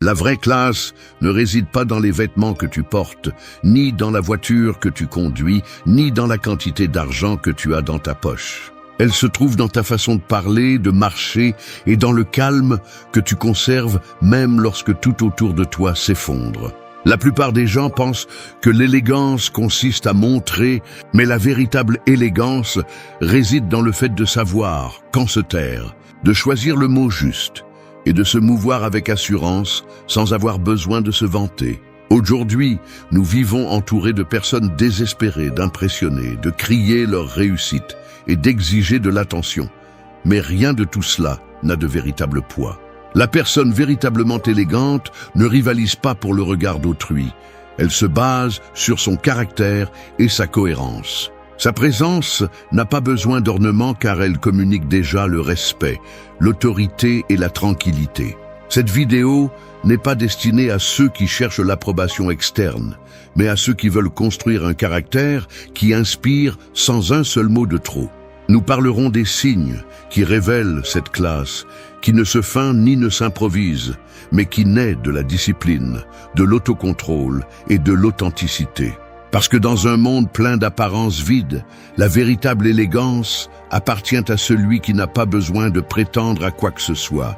La vraie classe ne réside pas dans les vêtements que tu portes, ni dans la voiture que tu conduis, ni dans la quantité d'argent que tu as dans ta poche. Elle se trouve dans ta façon de parler, de marcher et dans le calme que tu conserves même lorsque tout autour de toi s'effondre. La plupart des gens pensent que l'élégance consiste à montrer, mais la véritable élégance réside dans le fait de savoir quand se taire, de choisir le mot juste et de se mouvoir avec assurance sans avoir besoin de se vanter. Aujourd'hui, nous vivons entourés de personnes désespérées d'impressionner, de crier leur réussite et d'exiger de l'attention. Mais rien de tout cela n'a de véritable poids. La personne véritablement élégante ne rivalise pas pour le regard d'autrui. Elle se base sur son caractère et sa cohérence. Sa présence n'a pas besoin d'ornement car elle communique déjà le respect, l'autorité et la tranquillité. Cette vidéo n'est pas destinée à ceux qui cherchent l'approbation externe, mais à ceux qui veulent construire un caractère qui inspire sans un seul mot de trop. Nous parlerons des signes qui révèlent cette classe, qui ne se feint ni ne s'improvise, mais qui naît de la discipline, de l'autocontrôle et de l'authenticité. Parce que dans un monde plein d'apparences vides, la véritable élégance appartient à celui qui n'a pas besoin de prétendre à quoi que ce soit.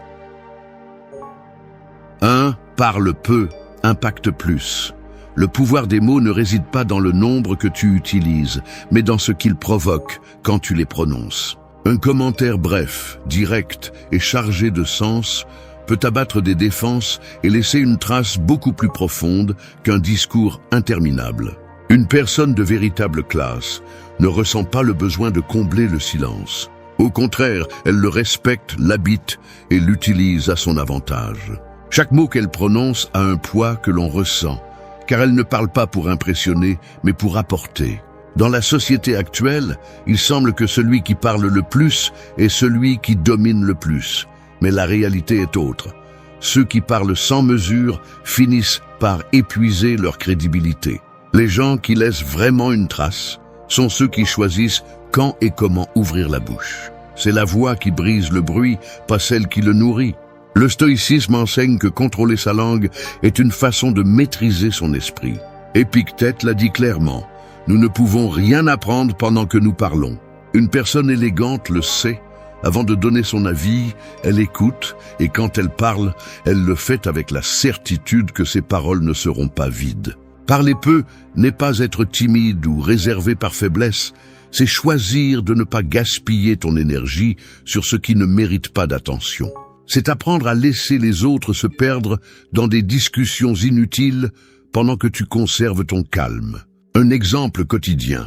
1. Parle peu, impacte plus. Le pouvoir des mots ne réside pas dans le nombre que tu utilises, mais dans ce qu'ils provoquent quand tu les prononces. Un commentaire bref, direct et chargé de sens peut abattre des défenses et laisser une trace beaucoup plus profonde qu'un discours interminable. Une personne de véritable classe ne ressent pas le besoin de combler le silence. Au contraire, elle le respecte, l'habite et l'utilise à son avantage. Chaque mot qu'elle prononce a un poids que l'on ressent, car elle ne parle pas pour impressionner, mais pour apporter. Dans la société actuelle, il semble que celui qui parle le plus est celui qui domine le plus. Mais la réalité est autre. Ceux qui parlent sans mesure finissent par épuiser leur crédibilité. Les gens qui laissent vraiment une trace sont ceux qui choisissent quand et comment ouvrir la bouche. C'est la voix qui brise le bruit, pas celle qui le nourrit. Le stoïcisme enseigne que contrôler sa langue est une façon de maîtriser son esprit. Épictète l'a dit clairement, nous ne pouvons rien apprendre pendant que nous parlons. Une personne élégante le sait. Avant de donner son avis, elle écoute et quand elle parle, elle le fait avec la certitude que ses paroles ne seront pas vides. Parler peu n'est pas être timide ou réservé par faiblesse, c'est choisir de ne pas gaspiller ton énergie sur ce qui ne mérite pas d'attention. C'est apprendre à laisser les autres se perdre dans des discussions inutiles pendant que tu conserves ton calme. Un exemple quotidien.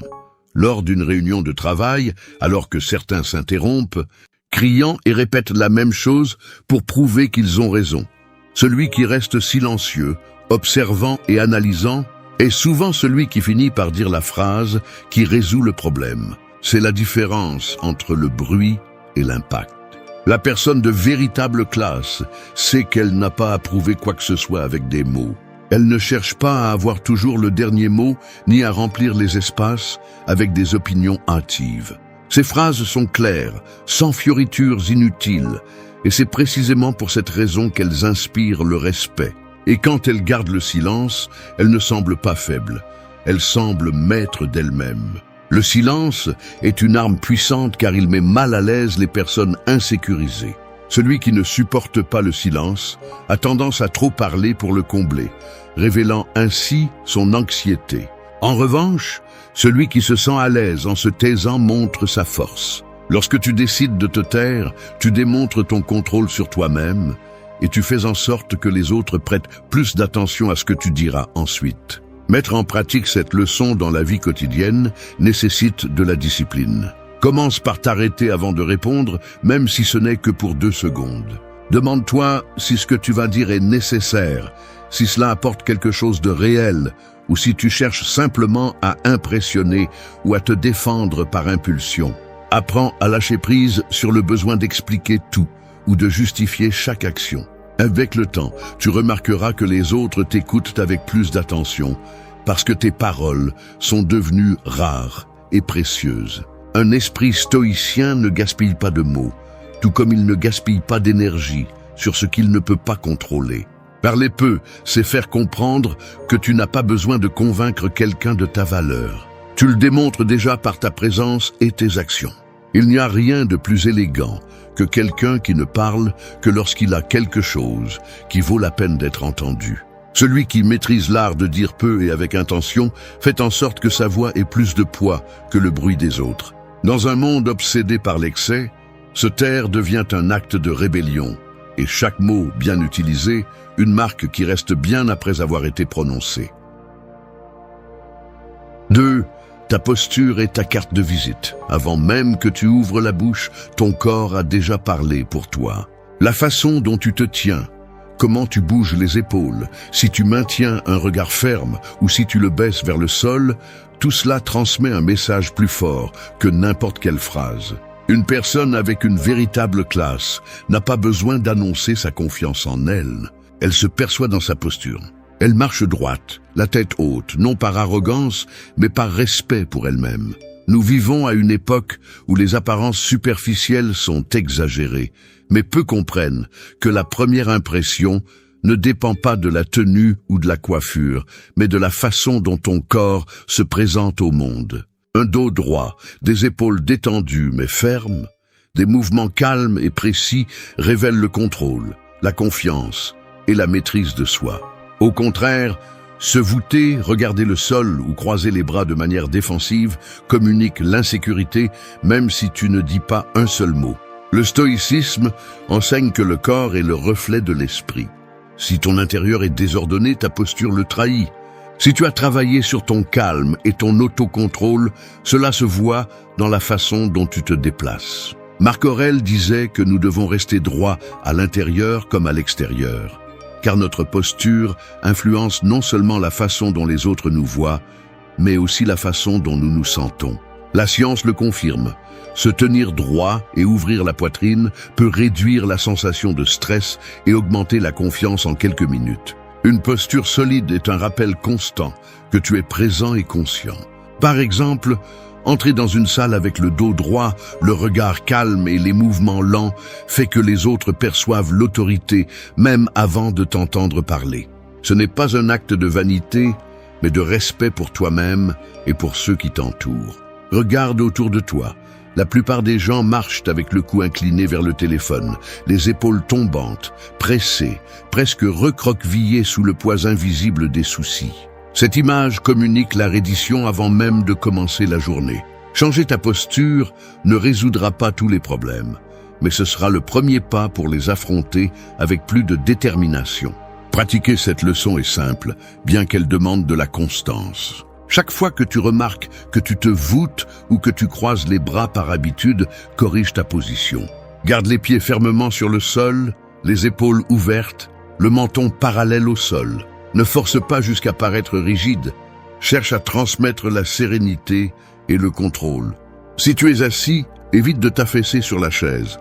Lors d'une réunion de travail, alors que certains s'interrompent, criant et répètent la même chose pour prouver qu'ils ont raison. Celui qui reste silencieux, observant et analysant, est souvent celui qui finit par dire la phrase qui résout le problème. C'est la différence entre le bruit et l'impact. La personne de véritable classe sait qu'elle n'a pas à prouver quoi que ce soit avec des mots. Elle ne cherche pas à avoir toujours le dernier mot, ni à remplir les espaces avec des opinions hâtives. Ses phrases sont claires, sans fioritures inutiles, et c'est précisément pour cette raison qu'elles inspirent le respect. Et quand elle garde le silence, elle ne semble pas faible, elle semble maître d'elle-même. Le silence est une arme puissante car il met mal à l'aise les personnes insécurisées. Celui qui ne supporte pas le silence a tendance à trop parler pour le combler, révélant ainsi son anxiété. En revanche, celui qui se sent à l'aise en se taisant montre sa force. Lorsque tu décides de te taire, tu démontres ton contrôle sur toi-même et tu fais en sorte que les autres prêtent plus d'attention à ce que tu diras ensuite. Mettre en pratique cette leçon dans la vie quotidienne nécessite de la discipline. Commence par t'arrêter avant de répondre, même si ce n'est que pour 2 secondes. Demande-toi si ce que tu vas dire est nécessaire, si cela apporte quelque chose de réel, ou si tu cherches simplement à impressionner ou à te défendre par impulsion. Apprends à lâcher prise sur le besoin d'expliquer tout ou de justifier chaque action. Avec le temps, tu remarqueras que les autres t'écoutent avec plus d'attention, parce que tes paroles sont devenues rares et précieuses. Un esprit stoïcien ne gaspille pas de mots, tout comme il ne gaspille pas d'énergie sur ce qu'il ne peut pas contrôler. Parler peu, c'est faire comprendre que tu n'as pas besoin de convaincre quelqu'un de ta valeur. Tu le démontres déjà par ta présence et tes actions. Il n'y a rien de plus élégant que quelqu'un qui ne parle que lorsqu'il a quelque chose qui vaut la peine d'être entendu. Celui qui maîtrise l'art de dire peu et avec intention fait en sorte que sa voix ait plus de poids que le bruit des autres. Dans un monde obsédé par l'excès, se taire devient un acte de rébellion, et chaque mot bien utilisé, une marque qui reste bien après avoir été prononcée. 2. Ta posture est ta carte de visite. Avant même que tu ouvres la bouche, ton corps a déjà parlé pour toi. La façon dont tu te tiens, comment tu bouges les épaules, si tu maintiens un regard ferme ou si tu le baisses vers le sol, tout cela transmet un message plus fort que n'importe quelle phrase. Une personne avec une véritable classe n'a pas besoin d'annoncer sa confiance en elle. Elle se perçoit dans sa posture. Elle marche droite, la tête haute, non par arrogance, mais par respect pour elle-même. Nous vivons à une époque où les apparences superficielles sont exagérées, mais peu comprennent que la première impression ne dépend pas de la tenue ou de la coiffure, mais de la façon dont ton corps se présente au monde. Un dos droit, des épaules détendues mais fermes, des mouvements calmes et précis révèlent le contrôle, la confiance et la maîtrise de soi. Au contraire, se voûter, regarder le sol ou croiser les bras de manière défensive communique l'insécurité même si tu ne dis pas un seul mot. Le stoïcisme enseigne que le corps est le reflet de l'esprit. Si ton intérieur est désordonné, ta posture le trahit. Si tu as travaillé sur ton calme et ton autocontrôle, cela se voit dans la façon dont tu te déplaces. Marc Aurèle disait que nous devons rester droits à l'intérieur comme à l'extérieur, car notre posture influence non seulement la façon dont les autres nous voient, mais aussi la façon dont nous nous sentons. La science le confirme. Se tenir droit et ouvrir la poitrine peut réduire la sensation de stress et augmenter la confiance en quelques minutes. Une posture solide est un rappel constant que tu es présent et conscient. Par exemple, entrer dans une salle avec le dos droit, le regard calme et les mouvements lents fait que les autres perçoivent l'autorité même avant de t'entendre parler. Ce n'est pas un acte de vanité, mais de respect pour toi-même et pour ceux qui t'entourent. Regarde autour de toi. La plupart des gens marchent avec le cou incliné vers le téléphone, les épaules tombantes, pressés, presque recroquevillés sous le poids invisible des soucis. Cette image communique la reddition avant même de commencer la journée. Changer ta posture ne résoudra pas tous les problèmes, mais ce sera le premier pas pour les affronter avec plus de détermination. Pratiquer cette leçon est simple, bien qu'elle demande de la constance. Chaque fois que tu remarques que tu te voûtes ou que tu croises les bras par habitude, corrige ta position. Garde les pieds fermement sur le sol, les épaules ouvertes, le menton parallèle au sol. Ne force pas jusqu'à paraître rigide. Cherche à transmettre la sérénité et le contrôle. Si tu es assis, évite de t'affaisser sur la chaise.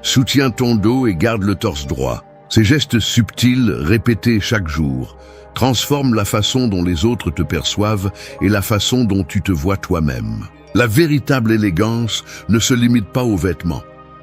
Soutiens ton dos et garde le torse droit. Ces gestes subtils, répétés chaque jour, transforment la façon dont les autres te perçoivent et la façon dont tu te vois toi-même. La véritable élégance ne se limite pas aux vêtements,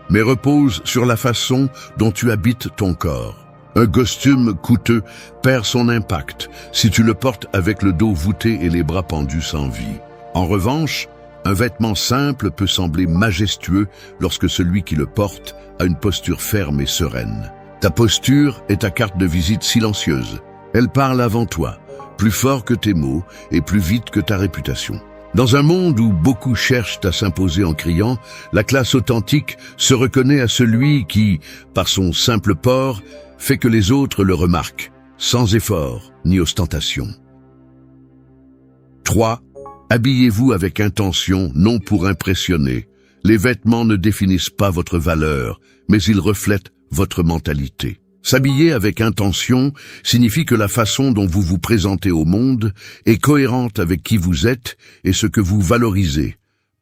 mais repose sur la façon dont tu habites ton corps. Un costume coûteux perd son impact si tu le portes avec le dos voûté et les bras pendus sans vie. En revanche, un vêtement simple peut sembler majestueux lorsque celui qui le porte a une posture ferme et sereine. Ta posture est ta carte de visite silencieuse. Elle parle avant toi, plus fort que tes mots et plus vite que ta réputation. Dans un monde où beaucoup cherchent à s'imposer en criant, la classe authentique se reconnaît à celui qui, par son simple port, fait que les autres le remarquent, sans effort ni ostentation. 3. Habillez-vous avec intention, non pour impressionner. Les vêtements ne définissent pas votre valeur, mais ils reflètent votre mentalité. S'habiller avec intention signifie que la façon dont vous vous présentez au monde est cohérente avec qui vous êtes et ce que vous valorisez,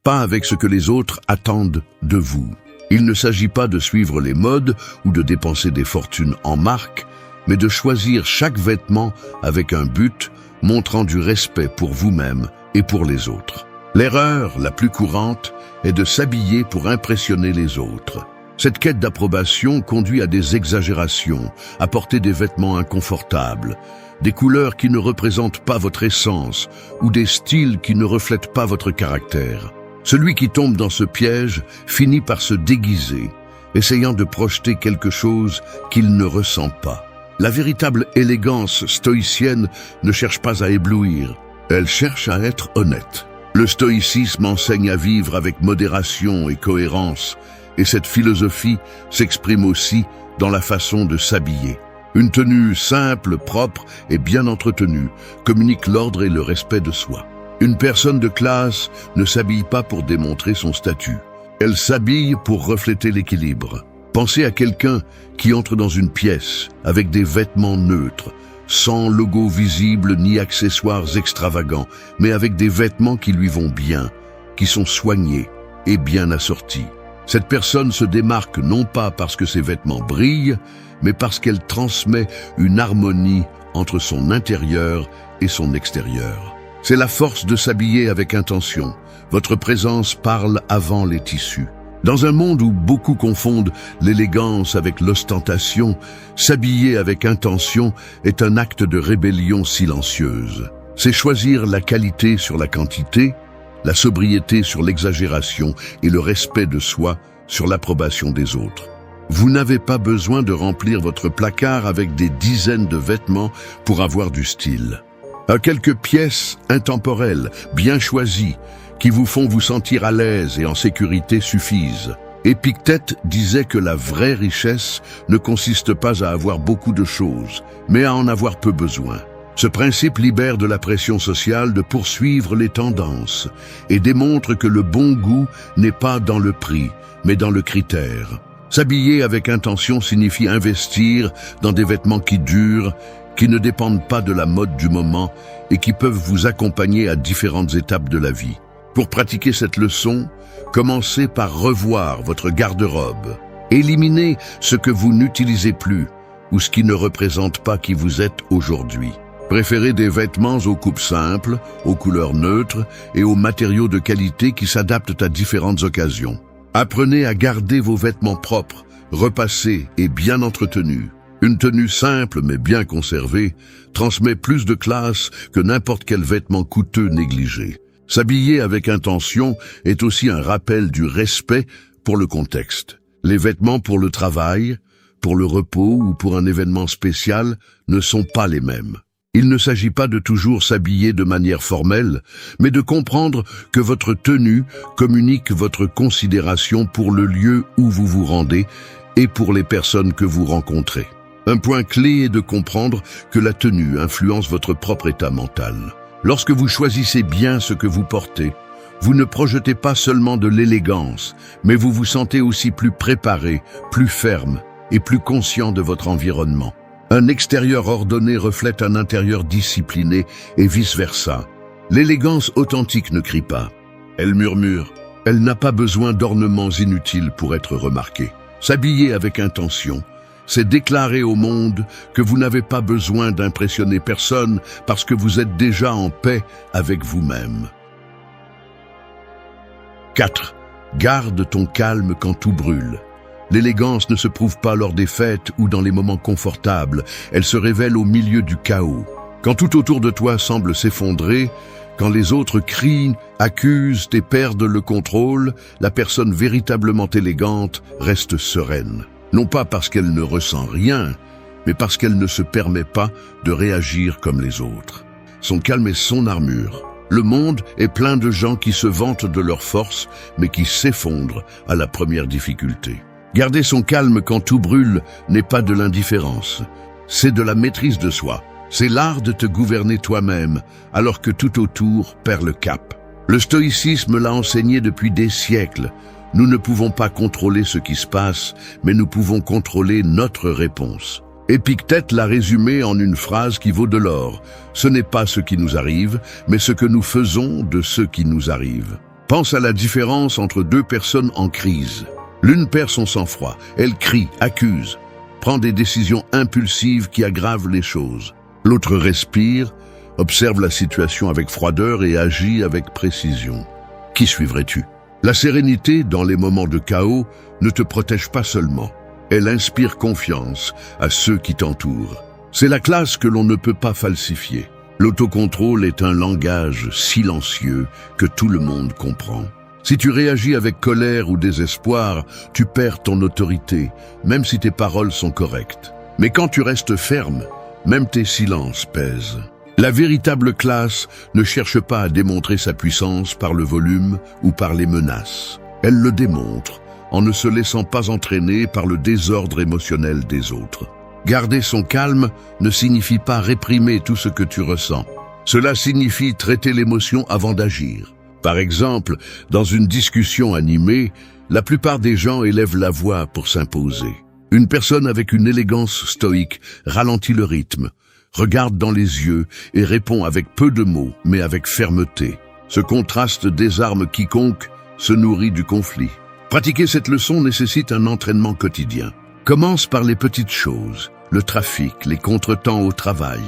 pas avec ce que les autres attendent de vous. Il ne s'agit pas de suivre les modes ou de dépenser des fortunes en marque, mais de choisir chaque vêtement avec un but montrant du respect pour vous-même et pour les autres. L'erreur la plus courante est de s'habiller pour impressionner les autres. Cette quête d'approbation conduit à des exagérations, à porter des vêtements inconfortables, des couleurs qui ne représentent pas votre essence ou des styles qui ne reflètent pas votre caractère. Celui qui tombe dans ce piège finit par se déguiser, essayant de projeter quelque chose qu'il ne ressent pas. La véritable élégance stoïcienne ne cherche pas à éblouir, elle cherche à être honnête. Le stoïcisme enseigne à vivre avec modération et cohérence, et cette philosophie s'exprime aussi dans la façon de s'habiller. Une tenue simple, propre et bien entretenue communique l'ordre et le respect de soi. Une personne de classe ne s'habille pas pour démontrer son statut. Elle s'habille pour refléter l'équilibre. Pensez à quelqu'un qui entre dans une pièce avec des vêtements neutres, sans logo visible ni accessoires extravagants, mais avec des vêtements qui lui vont bien, qui sont soignés et bien assortis. Cette personne se démarque non pas parce que ses vêtements brillent, mais parce qu'elle transmet une harmonie entre son intérieur et son extérieur. C'est la force de s'habiller avec intention. Votre présence parle avant les tissus. Dans un monde où beaucoup confondent l'élégance avec l'ostentation, s'habiller avec intention est un acte de rébellion silencieuse. C'est choisir la qualité sur la quantité, la sobriété sur l'exagération et le respect de soi sur l'approbation des autres. Vous n'avez pas besoin de remplir votre placard avec des dizaines de vêtements pour avoir du style. Quelques pièces intemporelles, bien choisies, qui vous font vous sentir à l'aise et en sécurité suffisent. Épictète disait que la vraie richesse ne consiste pas à avoir beaucoup de choses, mais à en avoir peu besoin. Ce principe libère de la pression sociale de poursuivre les tendances et démontre que le bon goût n'est pas dans le prix, mais dans le critère. S'habiller avec intention signifie investir dans des vêtements qui durent, qui ne dépendent pas de la mode du moment et qui peuvent vous accompagner à différentes étapes de la vie. Pour pratiquer cette leçon, commencez par revoir votre garde-robe. Éliminez ce que vous n'utilisez plus ou ce qui ne représente pas qui vous êtes aujourd'hui. Préférez des vêtements aux coupes simples, aux couleurs neutres et aux matériaux de qualité qui s'adaptent à différentes occasions. Apprenez à garder vos vêtements propres, repassés et bien entretenus. Une tenue simple mais bien conservée transmet plus de classe que n'importe quel vêtement coûteux négligé. S'habiller avec intention est aussi un rappel du respect pour le contexte. Les vêtements pour le travail, pour le repos ou pour un événement spécial ne sont pas les mêmes. Il ne s'agit pas de toujours s'habiller de manière formelle, mais de comprendre que votre tenue communique votre considération pour le lieu où vous vous rendez et pour les personnes que vous rencontrez. Un point clé est de comprendre que la tenue influence votre propre état mental. Lorsque vous choisissez bien ce que vous portez, vous ne projetez pas seulement de l'élégance, mais vous vous sentez aussi plus préparé, plus ferme et plus conscient de votre environnement. Un extérieur ordonné reflète un intérieur discipliné et vice-versa. L'élégance authentique ne crie pas, elle murmure. Elle n'a pas besoin d'ornements inutiles pour être remarquée. S'habiller avec intention, c'est déclarer au monde que vous n'avez pas besoin d'impressionner personne parce que vous êtes déjà en paix avec vous-même. 4. Garde ton calme quand tout brûle. L'élégance ne se prouve pas lors des fêtes ou dans les moments confortables, elle se révèle au milieu du chaos. Quand tout autour de toi semble s'effondrer, quand les autres crient, accusent et perdent le contrôle, la personne véritablement élégante reste sereine. Non pas parce qu'elle ne ressent rien, mais parce qu'elle ne se permet pas de réagir comme les autres. Son calme est son armure. Le monde est plein de gens qui se vantent de leur force, mais qui s'effondrent à la première difficulté. Garder son calme quand tout brûle n'est pas de l'indifférence, c'est de la maîtrise de soi. C'est l'art de te gouverner toi-même, alors que tout autour perd le cap. Le stoïcisme l'a enseigné depuis des siècles. Nous ne pouvons pas contrôler ce qui se passe, mais nous pouvons contrôler notre réponse. Épictète l'a résumé en une phrase qui vaut de l'or. Ce n'est pas ce qui nous arrive, mais ce que nous faisons de ce qui nous arrive. Pense à la différence entre deux personnes en crise. L'une perd son sang-froid, elle crie, accuse, prend des décisions impulsives qui aggravent les choses. L'autre respire, observe la situation avec froideur et agit avec précision. Qui suivrais-tu ? La sérénité, dans les moments de chaos, ne te protège pas seulement. Elle inspire confiance à ceux qui t'entourent. C'est la classe que l'on ne peut pas falsifier. L'autocontrôle est un langage silencieux que tout le monde comprend. Si tu réagis avec colère ou désespoir, tu perds ton autorité, même si tes paroles sont correctes. Mais quand tu restes ferme, même tes silences pèsent. La véritable classe ne cherche pas à démontrer sa puissance par le volume ou par les menaces. Elle le démontre en ne se laissant pas entraîner par le désordre émotionnel des autres. Garder son calme ne signifie pas réprimer tout ce que tu ressens. Cela signifie traiter l'émotion avant d'agir. Par exemple, dans une discussion animée, la plupart des gens élèvent la voix pour s'imposer. Une personne avec une élégance stoïque ralentit le rythme, regarde dans les yeux et répond avec peu de mots, mais avec fermeté. Ce contraste désarme quiconque se nourrit du conflit. Pratiquer cette leçon nécessite un entraînement quotidien. Commence par les petites choses, le trafic, les contretemps au travail,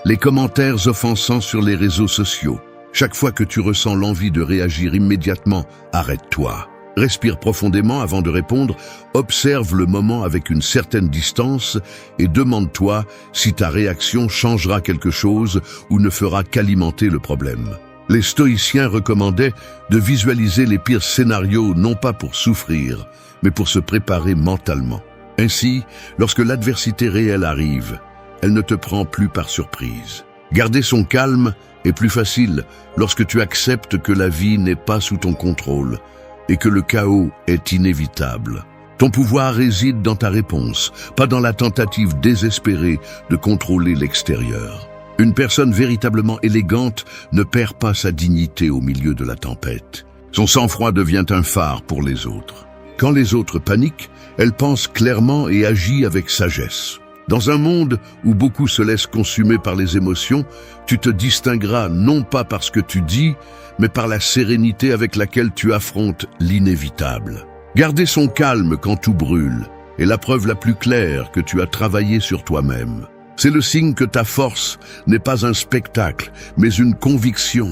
les commentaires offensants sur les réseaux sociaux. Chaque fois que tu ressens l'envie de réagir immédiatement, arrête-toi. Respire profondément avant de répondre, observe le moment avec une certaine distance et demande-toi si ta réaction changera quelque chose ou ne fera qu'alimenter le problème. Les stoïciens recommandaient de visualiser les pires scénarios non pas pour souffrir, mais pour se préparer mentalement. Ainsi, lorsque l'adversité réelle arrive, elle ne te prend plus par surprise. Garder son calme est plus facile lorsque tu acceptes que la vie n'est pas sous ton contrôle et que le chaos est inévitable. Ton pouvoir réside dans ta réponse, pas dans la tentative désespérée de contrôler l'extérieur. Une personne véritablement élégante ne perd pas sa dignité au milieu de la tempête. Son sang-froid devient un phare pour les autres. Quand les autres paniquent, elle pense clairement et agit avec sagesse. Dans un monde où beaucoup se laissent consumer par les émotions, tu te distingueras non pas par ce que tu dis, mais par la sérénité avec laquelle tu affrontes l'inévitable. Garder son calme quand tout brûle est la preuve la plus claire que tu as travaillé sur toi-même. C'est le signe que ta force n'est pas un spectacle, mais une conviction.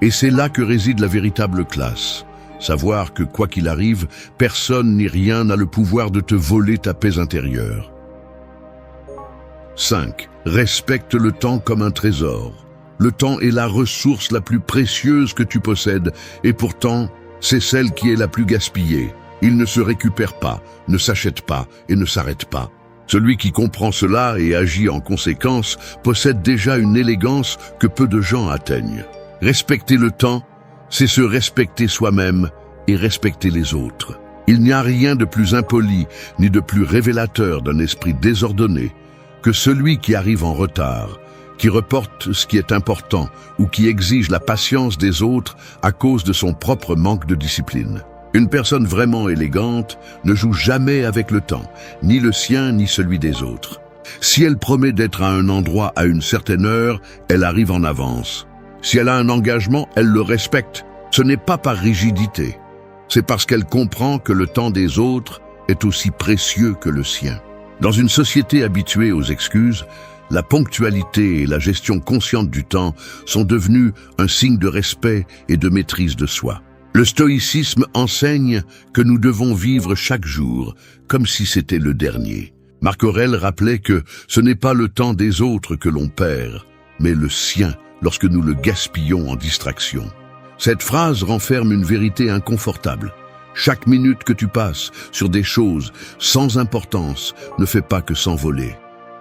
Et c'est là que réside la véritable classe. Savoir que, quoi qu'il arrive, personne ni rien n'a le pouvoir de te voler ta paix intérieure. 5. Respecte le temps comme un trésor. Le temps est la ressource la plus précieuse que tu possèdes, et pourtant, c'est celle qui est la plus gaspillée. Il ne se récupère pas, ne s'achète pas et ne s'arrête pas. Celui qui comprend cela et agit en conséquence possède déjà une élégance que peu de gens atteignent. Respecter le temps, c'est se respecter soi-même et respecter les autres. Il n'y a rien de plus impoli ni de plus révélateur d'un esprit désordonné que celui qui arrive en retard, qui reporte ce qui est important ou qui exige la patience des autres à cause de son propre manque de discipline. Une personne vraiment élégante ne joue jamais avec le temps, ni le sien ni celui des autres. Si elle promet d'être à un endroit à une certaine heure, elle arrive en avance. Si elle a un engagement, elle le respecte. Ce n'est pas par rigidité, c'est parce qu'elle comprend que le temps des autres est aussi précieux que le sien. Dans une société habituée aux excuses, la ponctualité et la gestion consciente du temps sont devenues un signe de respect et de maîtrise de soi. Le stoïcisme enseigne que nous devons vivre chaque jour comme si c'était le dernier. Marc Aurèle rappelait que ce n'est pas le temps des autres que l'on perd, mais le sien lorsque nous le gaspillons en distraction. Cette phrase renferme une vérité inconfortable. Chaque minute que tu passes sur des choses sans importance ne fait pas que s'envoler.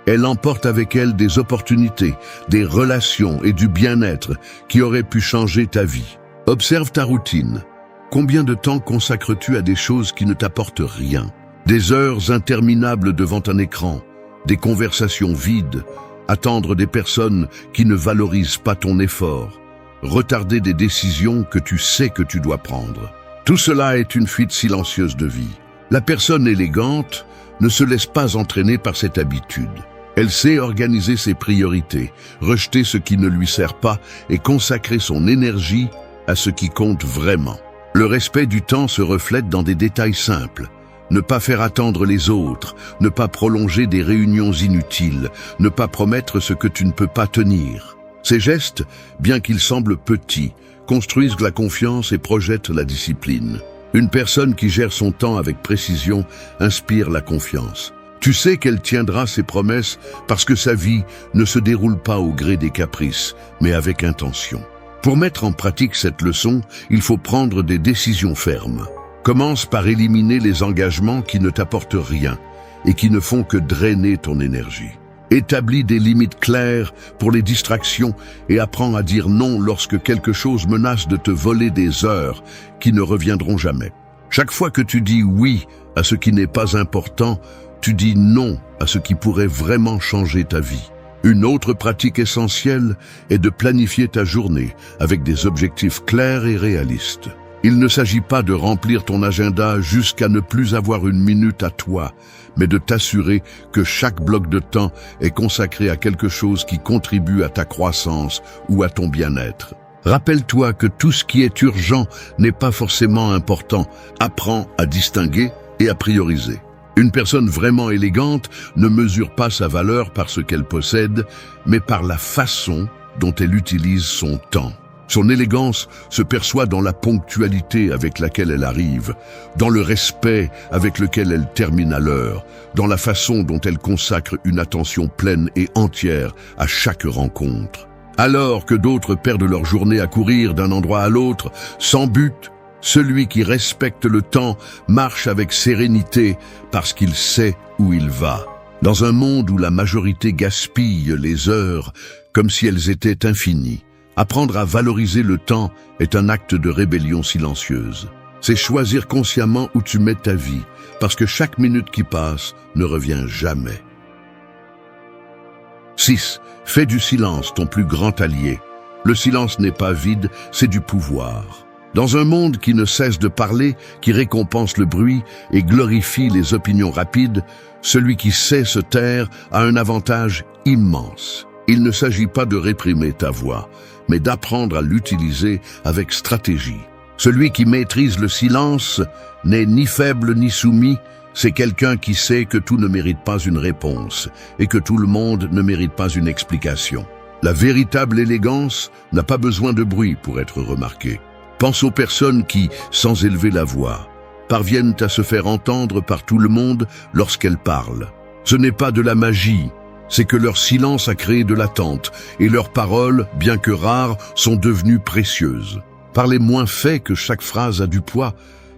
Elle emporte avec elle des opportunités, des relations et du bien-être qui auraient pu changer ta vie. Observe ta routine. Combien de temps consacres-tu à des choses qui ne t'apportent rien? Des heures interminables devant un écran, des conversations vides, attendre des personnes qui ne valorisent pas ton effort, retarder des décisions que tu sais que tu dois prendre. Tout cela est une fuite silencieuse de vie. La personne élégante ne se laisse pas entraîner par cette habitude. Elle sait organiser ses priorités, rejeter ce qui ne lui sert pas et consacrer son énergie à ce qui compte vraiment. Le respect du temps se reflète dans des détails simples. Ne pas faire attendre les autres, ne pas prolonger des réunions inutiles, ne pas promettre ce que tu ne peux pas tenir. Ces gestes, bien qu'ils semblent petits, construisent la confiance et projettent la discipline. Une personne qui gère son temps avec précision inspire la confiance. Tu sais qu'elle tiendra ses promesses parce que sa vie ne se déroule pas au gré des caprices, mais avec intention. Pour mettre en pratique cette leçon, il faut prendre des décisions fermes. Commence par éliminer les engagements qui ne t'apportent rien et qui ne font que drainer ton énergie. Établis des limites claires pour les distractions et apprends à dire non lorsque quelque chose menace de te voler des heures qui ne reviendront jamais. Chaque fois que tu dis oui à ce qui n'est pas important, tu dis non à ce qui pourrait vraiment changer ta vie. Une autre pratique essentielle est de planifier ta journée avec des objectifs clairs et réalistes. Il ne s'agit pas de remplir ton agenda jusqu'à ne plus avoir une minute à toi, mais de t'assurer que chaque bloc de temps est consacré à quelque chose qui contribue à ta croissance ou à ton bien-être. Rappelle-toi que tout ce qui est urgent n'est pas forcément important. Apprends à distinguer et à prioriser. Une personne vraiment élégante ne mesure pas sa valeur par ce qu'elle possède, mais par la façon dont elle utilise son temps. Son élégance se perçoit dans la ponctualité avec laquelle elle arrive, dans le respect avec lequel elle termine à l'heure, dans la façon dont elle consacre une attention pleine et entière à chaque rencontre. Alors que d'autres perdent leur journée à courir d'un endroit à l'autre, sans but, celui qui respecte le temps marche avec sérénité parce qu'il sait où il va. Dans un monde où la majorité gaspille les heures comme si elles étaient infinies, apprendre à valoriser le temps est un acte de rébellion silencieuse. C'est choisir consciemment où tu mets ta vie, parce que chaque minute qui passe ne revient jamais. 6. Fais du silence ton plus grand allié. Le silence n'est pas vide, c'est du pouvoir. Dans un monde qui ne cesse de parler, qui récompense le bruit et glorifie les opinions rapides, celui qui sait se taire a un avantage immense. Il ne s'agit pas de réprimer ta voix, mais d'apprendre à l'utiliser avec stratégie. Celui qui maîtrise le silence n'est ni faible ni soumis, c'est quelqu'un qui sait que tout ne mérite pas une réponse et que tout le monde ne mérite pas une explication. La véritable élégance n'a pas besoin de bruit pour être remarquée. Pense aux personnes qui, sans élever la voix, parviennent à se faire entendre par tout le monde lorsqu'elles parlent. Ce n'est pas de la magie, c'est que leur silence a créé de l'attente et leurs paroles, bien que rares, sont devenues précieuses. Parler moins fait que chaque phrase a du poids,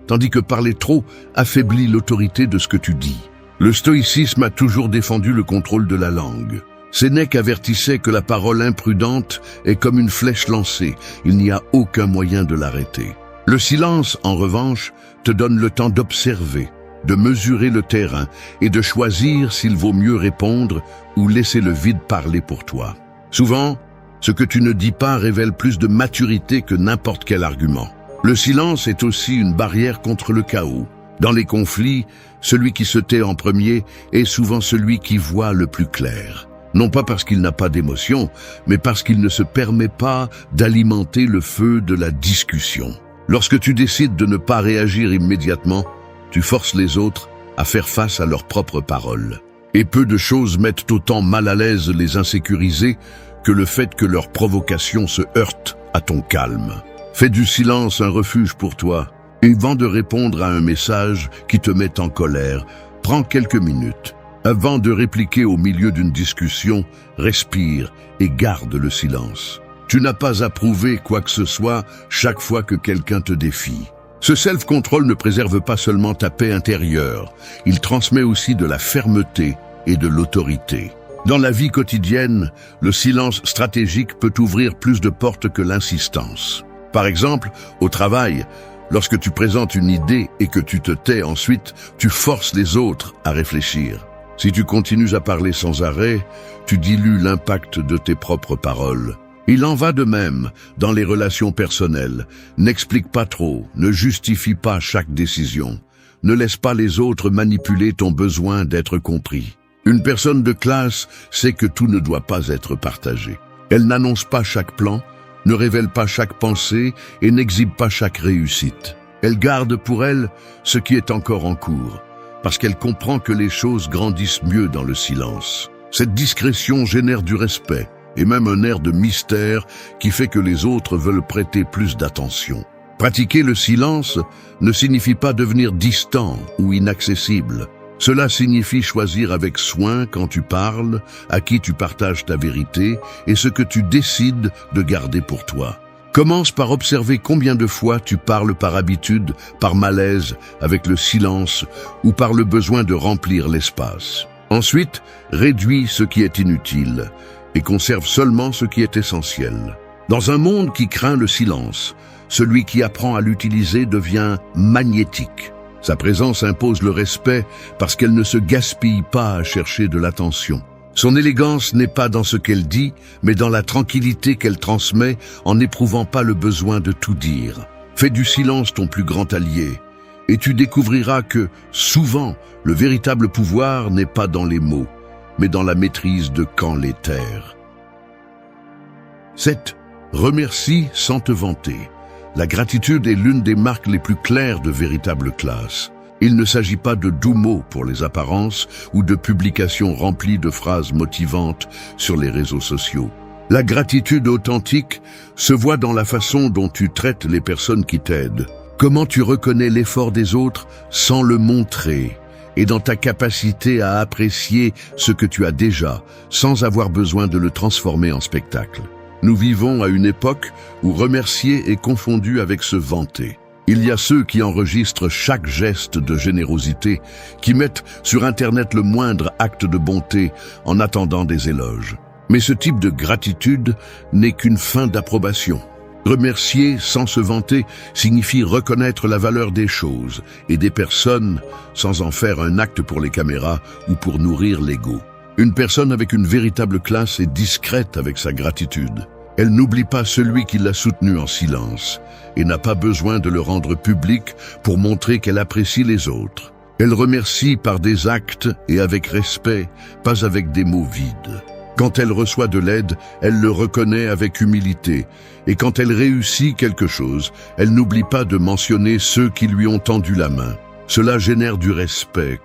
tandis que parler trop affaiblit l'autorité de ce que tu dis. Le stoïcisme a toujours défendu le contrôle de la langue. Sénèque avertissait que la parole imprudente est comme une flèche lancée, il n'y a aucun moyen de l'arrêter. Le silence, en revanche, te donne le temps d'observer, de mesurer le terrain et de choisir s'il vaut mieux répondre ou laisser le vide parler pour toi. Souvent, ce que tu ne dis pas révèle plus de maturité que n'importe quel argument. Le silence est aussi une barrière contre le chaos. Dans les conflits, celui qui se tait en premier est souvent celui qui voit le plus clair. Non pas parce qu'il n'a pas d'émotion, mais parce qu'il ne se permet pas d'alimenter le feu de la discussion. Lorsque tu décides de ne pas réagir immédiatement, tu forces les autres à faire face à leurs propres paroles. Et peu de choses mettent autant mal à l'aise les insécurisés que le fait que leur provocation se heurte à ton calme. Fais du silence un refuge pour toi. Et avant de répondre à un message qui te met en colère, prends quelques minutes. Avant de répliquer au milieu d'une discussion, respire et garde le silence. Tu n'as pas à prouver quoi que ce soit chaque fois que quelqu'un te défie. Ce self-control ne préserve pas seulement ta paix intérieure, il transmet aussi de la fermeté et de l'autorité. Dans la vie quotidienne, le silence stratégique peut ouvrir plus de portes que l'insistance. Par exemple, au travail, lorsque tu présentes une idée et que tu te tais ensuite, tu forces les autres à réfléchir. Si tu continues à parler sans arrêt, tu dilues l'impact de tes propres paroles. Il en va de même dans les relations personnelles. N'explique pas trop, ne justifie pas chaque décision. Ne laisse pas les autres manipuler ton besoin d'être compris. Une personne de classe sait que tout ne doit pas être partagé. Elle n'annonce pas chaque plan, ne révèle pas chaque pensée et n'exhibe pas chaque réussite. Elle garde pour elle ce qui est encore en cours, parce qu'elle comprend que les choses grandissent mieux dans le silence. Cette discrétion génère du respect et même un air de mystère qui fait que les autres veulent prêter plus d'attention. Pratiquer le silence ne signifie pas devenir distant ou inaccessible. Cela signifie choisir avec soin quand tu parles, à qui tu partages ta vérité et ce que tu décides de garder pour toi. Commence par observer combien de fois tu parles par habitude, par malaise, avec le silence ou par le besoin de remplir l'espace. Ensuite, réduis ce qui est inutile et conserve seulement ce qui est essentiel. Dans un monde qui craint le silence, celui qui apprend à l'utiliser devient magnétique. Sa présence impose le respect parce qu'elle ne se gaspille pas à chercher de l'attention. Son élégance n'est pas dans ce qu'elle dit, mais dans la tranquillité qu'elle transmet en n'éprouvant pas le besoin de tout dire. Fais du silence ton plus grand allié, et tu découvriras que, souvent, le véritable pouvoir n'est pas dans les mots, mais dans la maîtrise de quand les taire. 7. Remercie sans te vanter. La gratitude est l'une des marques les plus claires de véritable classe. Il ne s'agit pas de doux mots pour les apparences ou de publications remplies de phrases motivantes sur les réseaux sociaux. La gratitude authentique se voit dans la façon dont tu traites les personnes qui t'aident, comment tu reconnais l'effort des autres sans le montrer, et dans ta capacité à apprécier ce que tu as déjà, sans avoir besoin de le transformer en spectacle. Nous vivons à une époque où remercier est confondu avec se vanter. Il y a ceux qui enregistrent chaque geste de générosité, qui mettent sur Internet le moindre acte de bonté en attendant des éloges. Mais ce type de gratitude n'est qu'une fin d'approbation. Remercier sans se vanter signifie reconnaître la valeur des choses et des personnes sans en faire un acte pour les caméras ou pour nourrir l'ego. Une personne avec une véritable classe est discrète avec sa gratitude. Elle n'oublie pas celui qui l'a soutenue en silence et n'a pas besoin de le rendre public pour montrer qu'elle apprécie les autres. Elle remercie par des actes et avec respect, pas avec des mots vides. Quand elle reçoit de l'aide, elle le reconnaît avec humilité. Et quand elle réussit quelque chose, elle n'oublie pas de mentionner ceux qui lui ont tendu la main. Cela génère du respect,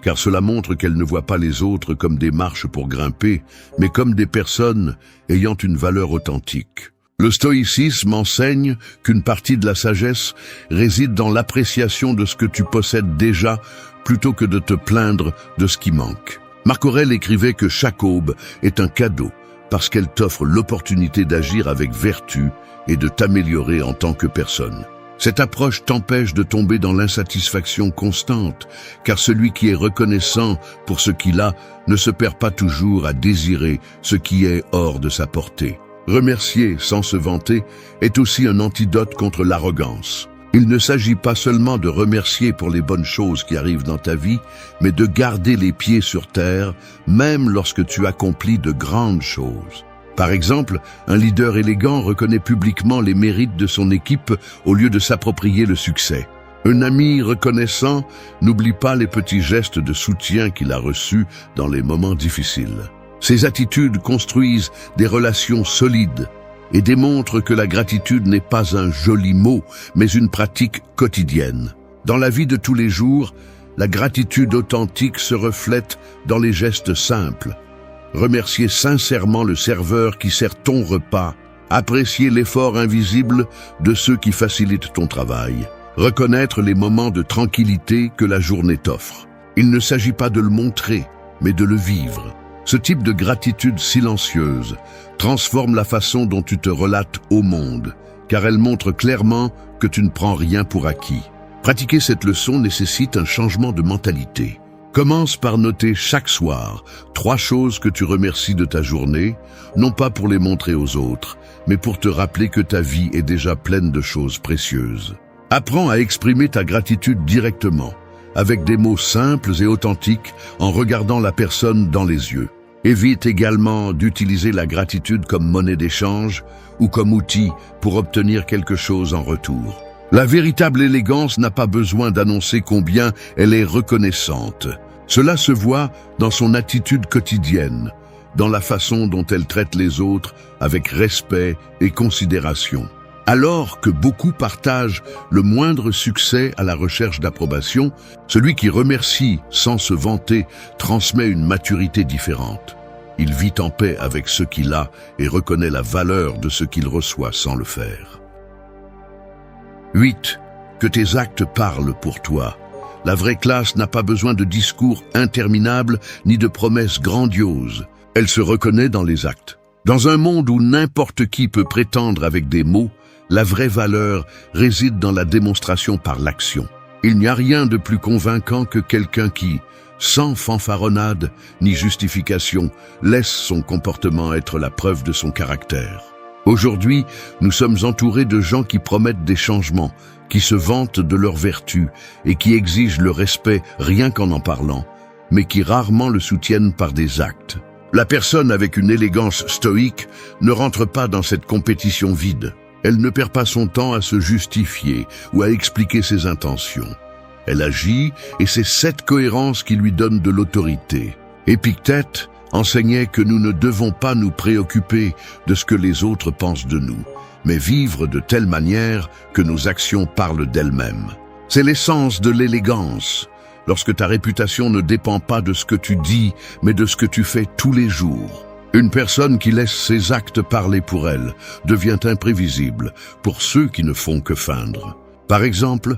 car cela montre qu'elle ne voit pas les autres comme des marches pour grimper, mais comme des personnes ayant une valeur authentique. Le stoïcisme enseigne qu'une partie de la sagesse réside dans l'appréciation de ce que tu possèdes déjà, plutôt que de te plaindre de ce qui manque. Marc Aurèle écrivait que chaque aube est un cadeau, parce qu'elle t'offre l'opportunité d'agir avec vertu et de t'améliorer en tant que personne. Cette approche t'empêche de tomber dans l'insatisfaction constante, car celui qui est reconnaissant pour ce qu'il a ne se perd pas toujours à désirer ce qui est hors de sa portée. Remercier sans se vanter est aussi un antidote contre l'arrogance. Il ne s'agit pas seulement de remercier pour les bonnes choses qui arrivent dans ta vie, mais de garder les pieds sur terre, même lorsque tu accomplis de grandes choses. Par exemple, un leader élégant reconnaît publiquement les mérites de son équipe au lieu de s'approprier le succès. Un ami reconnaissant n'oublie pas les petits gestes de soutien qu'il a reçus dans les moments difficiles. Ces attitudes construisent des relations solides et démontrent que la gratitude n'est pas un joli mot, mais une pratique quotidienne. Dans la vie de tous les jours, la gratitude authentique se reflète dans les gestes simples. Remercier sincèrement le serveur qui sert ton repas. Apprécier l'effort invisible de ceux qui facilitent ton travail. Reconnaître les moments de tranquillité que la journée t'offre. Il ne s'agit pas de le montrer, mais de le vivre. Ce type de gratitude silencieuse transforme la façon dont tu te relates au monde, car elle montre clairement que tu ne prends rien pour acquis. Pratiquer cette leçon nécessite un changement de mentalité. Commence par noter chaque soir 3 choses que tu remercies de ta journée, non pas pour les montrer aux autres, mais pour te rappeler que ta vie est déjà pleine de choses précieuses. Apprends à exprimer ta gratitude directement, avec des mots simples et authentiques, en regardant la personne dans les yeux. Évite également d'utiliser la gratitude comme monnaie d'échange ou comme outil pour obtenir quelque chose en retour. La véritable élégance n'a pas besoin d'annoncer combien elle est reconnaissante. Cela se voit dans son attitude quotidienne, dans la façon dont elle traite les autres avec respect et considération. Alors que beaucoup partagent le moindre succès à la recherche d'approbation, celui qui remercie sans se vanter transmet une maturité différente. Il vit en paix avec ce qu'il a et reconnaît la valeur de ce qu'il reçoit sans le faire. 8. Que tes actes parlent pour toi. La vraie classe n'a pas besoin de discours interminables ni de promesses grandioses. Elle se reconnaît dans les actes. Dans un monde où n'importe qui peut prétendre avec des mots, la vraie valeur réside dans la démonstration par l'action. Il n'y a rien de plus convaincant que quelqu'un qui, sans fanfaronnade ni justification, laisse son comportement être la preuve de son caractère. Aujourd'hui, nous sommes entourés de gens qui promettent des changements, qui se vantent de leurs vertus et qui exigent le respect rien qu'en en parlant, mais qui rarement le soutiennent par des actes. La personne avec une élégance stoïque ne rentre pas dans cette compétition vide. Elle ne perd pas son temps à se justifier ou à expliquer ses intentions. Elle agit et c'est cette cohérence qui lui donne de l'autorité. Épictète enseignait que nous ne devons pas nous préoccuper de ce que les autres pensent de nous, mais vivre de telle manière que nos actions parlent d'elles-mêmes. C'est l'essence de l'élégance, lorsque ta réputation ne dépend pas de ce que tu dis, mais de ce que tu fais tous les jours. Une personne qui laisse ses actes parler pour elle devient imprévisible pour ceux qui ne font que feindre. Par exemple,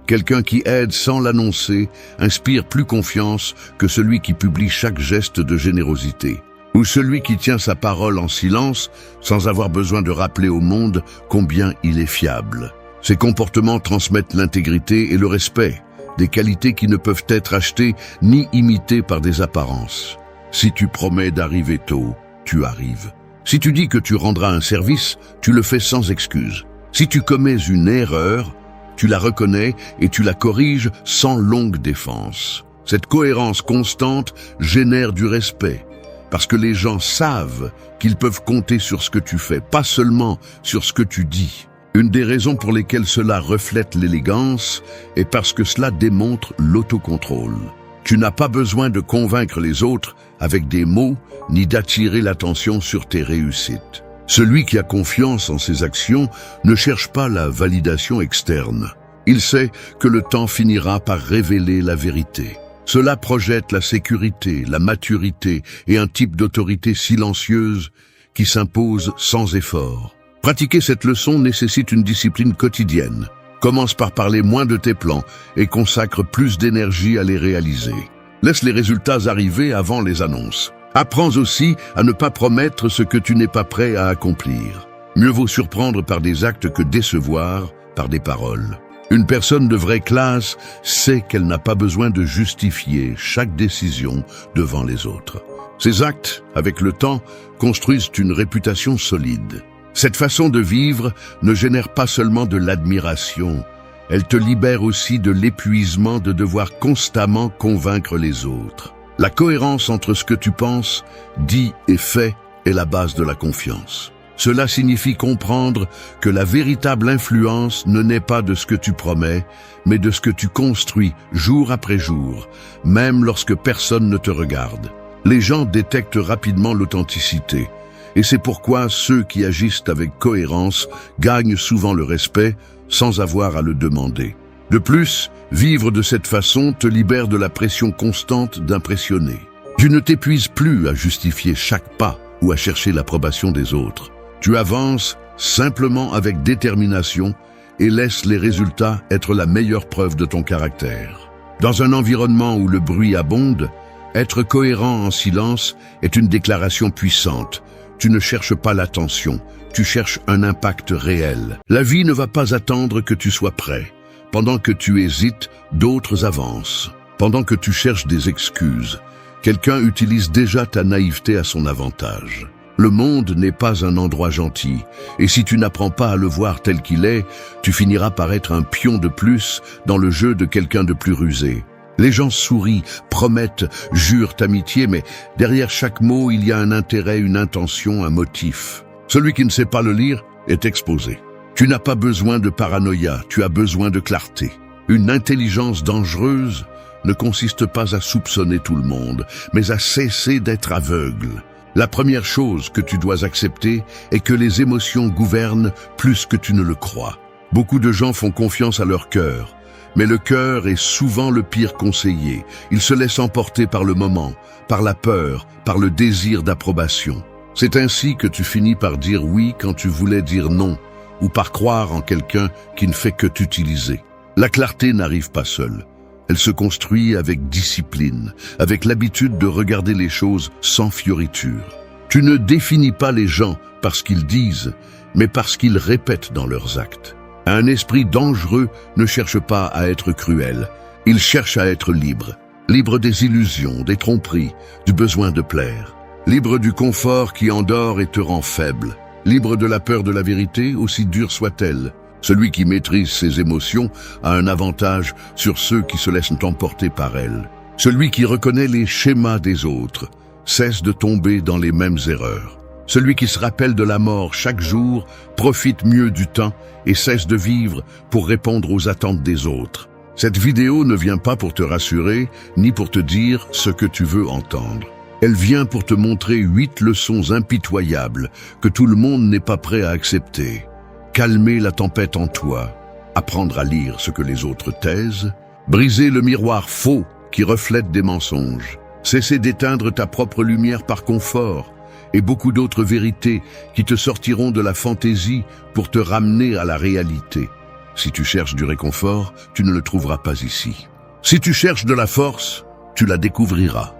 quelqu'un qui aide sans l'annoncer inspire plus confiance que celui qui publie chaque geste de générosité, ou celui qui tient sa parole en silence sans avoir besoin de rappeler au monde combien il est fiable. Ces comportements transmettent l'intégrité et le respect, des qualités qui ne peuvent être achetées ni imitées par des apparences. Si tu promets d'arriver tôt, tu arrives. Si tu dis que tu rendras un service, tu le fais sans excuse. Si tu commets une erreur, tu la reconnais et tu la corriges sans longue défense. Cette cohérence constante génère du respect, parce que les gens savent qu'ils peuvent compter sur ce que tu fais, pas seulement sur ce que tu dis. Une des raisons pour lesquelles cela reflète l'élégance est parce que cela démontre l'autocontrôle. Tu n'as pas besoin de convaincre les autres avec des mots, ni d'attirer l'attention sur tes réussites. Celui qui a confiance en ses actions ne cherche pas la validation externe. Il sait que le temps finira par révéler la vérité. Cela projette la sécurité, la maturité et un type d'autorité silencieuse qui s'impose sans effort. Pratiquer cette leçon nécessite une discipline quotidienne. Commence par parler moins de tes plans et consacre plus d'énergie à les réaliser. Laisse les résultats arriver avant les annonces. Apprends aussi à ne pas promettre ce que tu n'es pas prêt à accomplir. Mieux vaut surprendre par des actes que décevoir par des paroles. Une personne de vraie classe sait qu'elle n'a pas besoin de justifier chaque décision devant les autres. Ces actes, avec le temps, construisent une réputation solide. Cette façon de vivre ne génère pas seulement de l'admiration, elle te libère aussi de l'épuisement de devoir constamment convaincre les autres. La cohérence entre ce que tu penses, dis et fais est la base de la confiance. Cela signifie comprendre que la véritable influence ne naît pas de ce que tu promets, mais de ce que tu construis jour après jour, même lorsque personne ne te regarde. Les gens détectent rapidement l'authenticité. Et c'est pourquoi ceux qui agissent avec cohérence gagnent souvent le respect sans avoir à le demander. De plus, vivre de cette façon te libère de la pression constante d'impressionner. Tu ne t'épuises plus à justifier chaque pas ou à chercher l'approbation des autres. Tu avances simplement avec détermination et laisses les résultats être la meilleure preuve de ton caractère. Dans un environnement où le bruit abonde, être cohérent en silence est une déclaration puissante. Tu ne cherches pas l'attention, tu cherches un impact réel. La vie ne va pas attendre que tu sois prêt. Pendant que tu hésites, d'autres avancent. Pendant que tu cherches des excuses, quelqu'un utilise déjà ta naïveté à son avantage. Le monde n'est pas un endroit gentil, et si tu n'apprends pas à le voir tel qu'il est, tu finiras par être un pion de plus dans le jeu de quelqu'un de plus rusé. Les gens sourient, promettent, jurent amitié, mais derrière chaque mot, il y a un intérêt, une intention, un motif. Celui qui ne sait pas le lire est exposé. Tu n'as pas besoin de paranoïa, tu as besoin de clarté. Une intelligence dangereuse ne consiste pas à soupçonner tout le monde, mais à cesser d'être aveugle. La première chose que tu dois accepter est que les émotions gouvernent plus que tu ne le crois. Beaucoup de gens font confiance à leur cœur. Mais le cœur est souvent le pire conseiller. Il se laisse emporter par le moment, par la peur, par le désir d'approbation. C'est ainsi que tu finis par dire oui quand tu voulais dire non, ou par croire en quelqu'un qui ne fait que t'utiliser. La clarté n'arrive pas seule. Elle se construit avec discipline, avec l'habitude de regarder les choses sans fioriture. Tu ne définis pas les gens parce qu'ils disent, mais parce qu'ils répètent dans leurs actes. Un esprit dangereux ne cherche pas à être cruel, il cherche à être libre. Libre des illusions, des tromperies, du besoin de plaire. Libre du confort qui endort et te rend faible. Libre de la peur de la vérité, aussi dure soit-elle. Celui qui maîtrise ses émotions a un avantage sur ceux qui se laissent emporter par elles. Celui qui reconnaît les schémas des autres cesse de tomber dans les mêmes erreurs. Celui qui se rappelle de la mort chaque jour profite mieux du temps et cesse de vivre pour répondre aux attentes des autres. Cette vidéo ne vient pas pour te rassurer, ni pour te dire ce que tu veux entendre. Elle vient pour te montrer 8 leçons impitoyables que tout le monde n'est pas prêt à accepter. Calmer la tempête en toi, apprendre à lire ce que les autres taisent, briser le miroir faux qui reflète des mensonges, cesser d'éteindre ta propre lumière par confort, et beaucoup d'autres vérités qui te sortiront de la fantaisie pour te ramener à la réalité. Si tu cherches du réconfort, tu ne le trouveras pas ici. Si tu cherches de la force, tu la découvriras.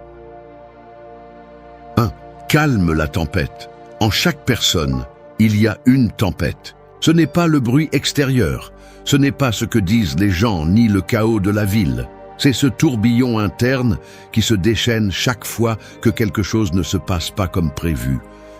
1. Calme la tempête. En chaque personne, il y a une tempête. Ce n'est pas le bruit extérieur, ce n'est pas ce que disent les gens ni le chaos de la ville. C'est ce tourbillon interne qui se déchaîne chaque fois que quelque chose ne se passe pas comme prévu,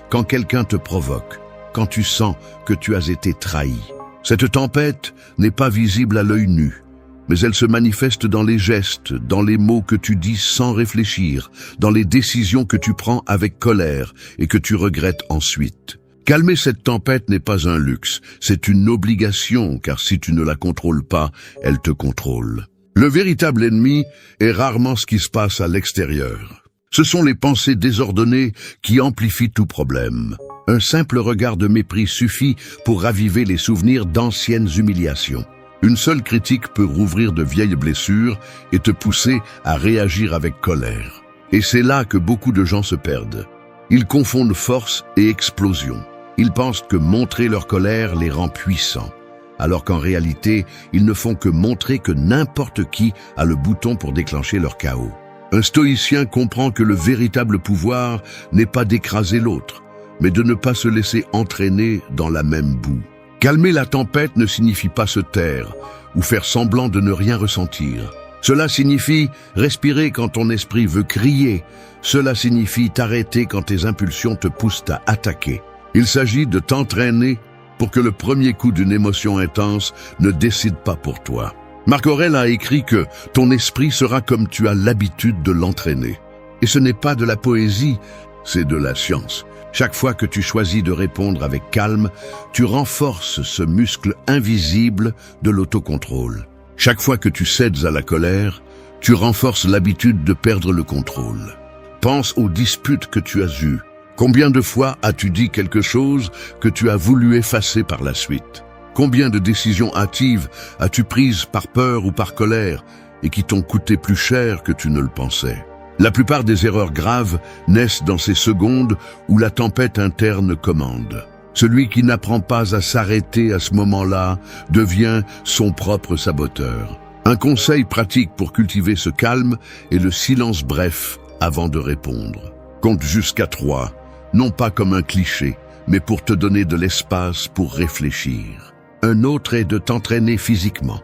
quand quelqu'un te provoque, quand tu sens que tu as été trahi. Cette tempête n'est pas visible à l'œil nu, mais elle se manifeste dans les gestes, dans les mots que tu dis sans réfléchir, dans les décisions que tu prends avec colère et que tu regrettes ensuite. Calmer cette tempête n'est pas un luxe, c'est une obligation, car si tu ne la contrôles pas, elle te contrôle. Le véritable ennemi est rarement ce qui se passe à l'extérieur. Ce sont les pensées désordonnées qui amplifient tout problème. Un simple regard de mépris suffit pour raviver les souvenirs d'anciennes humiliations. Une seule critique peut rouvrir de vieilles blessures et te pousser à réagir avec colère. Et c'est là que beaucoup de gens se perdent. Ils confondent force et explosion. Ils pensent que montrer leur colère les rend puissants, alors qu'en réalité, ils ne font que montrer que n'importe qui a le bouton pour déclencher leur chaos. Un stoïcien comprend que le véritable pouvoir n'est pas d'écraser l'autre, mais de ne pas se laisser entraîner dans la même boue. Calmer la tempête ne signifie pas se taire ou faire semblant de ne rien ressentir. Cela signifie respirer quand ton esprit veut crier. Cela signifie t'arrêter quand tes impulsions te poussent à attaquer. Il s'agit de t'entraîner pour que le premier coup d'une émotion intense ne décide pas pour toi. Marc Aurèle a écrit que ton esprit sera comme tu as l'habitude de l'entraîner. Et ce n'est pas de la poésie, c'est de la science. Chaque fois que tu choisis de répondre avec calme, tu renforces ce muscle invisible de l'autocontrôle. Chaque fois que tu cèdes à la colère, tu renforces l'habitude de perdre le contrôle. Pense aux disputes que tu as eues. Combien de fois as-tu dit quelque chose que tu as voulu effacer par la suite? Combien de décisions hâtives as-tu prises par peur ou par colère et qui t'ont coûté plus cher que tu ne le pensais? La plupart des erreurs graves naissent dans ces secondes où la tempête interne commande. Celui qui n'apprend pas à s'arrêter à ce moment-là devient son propre saboteur. Un conseil pratique pour cultiver ce calme est le silence bref avant de répondre. Compte jusqu'à 3. Non pas comme un cliché, mais pour te donner de l'espace pour réfléchir. Un autre est de t'entraîner physiquement.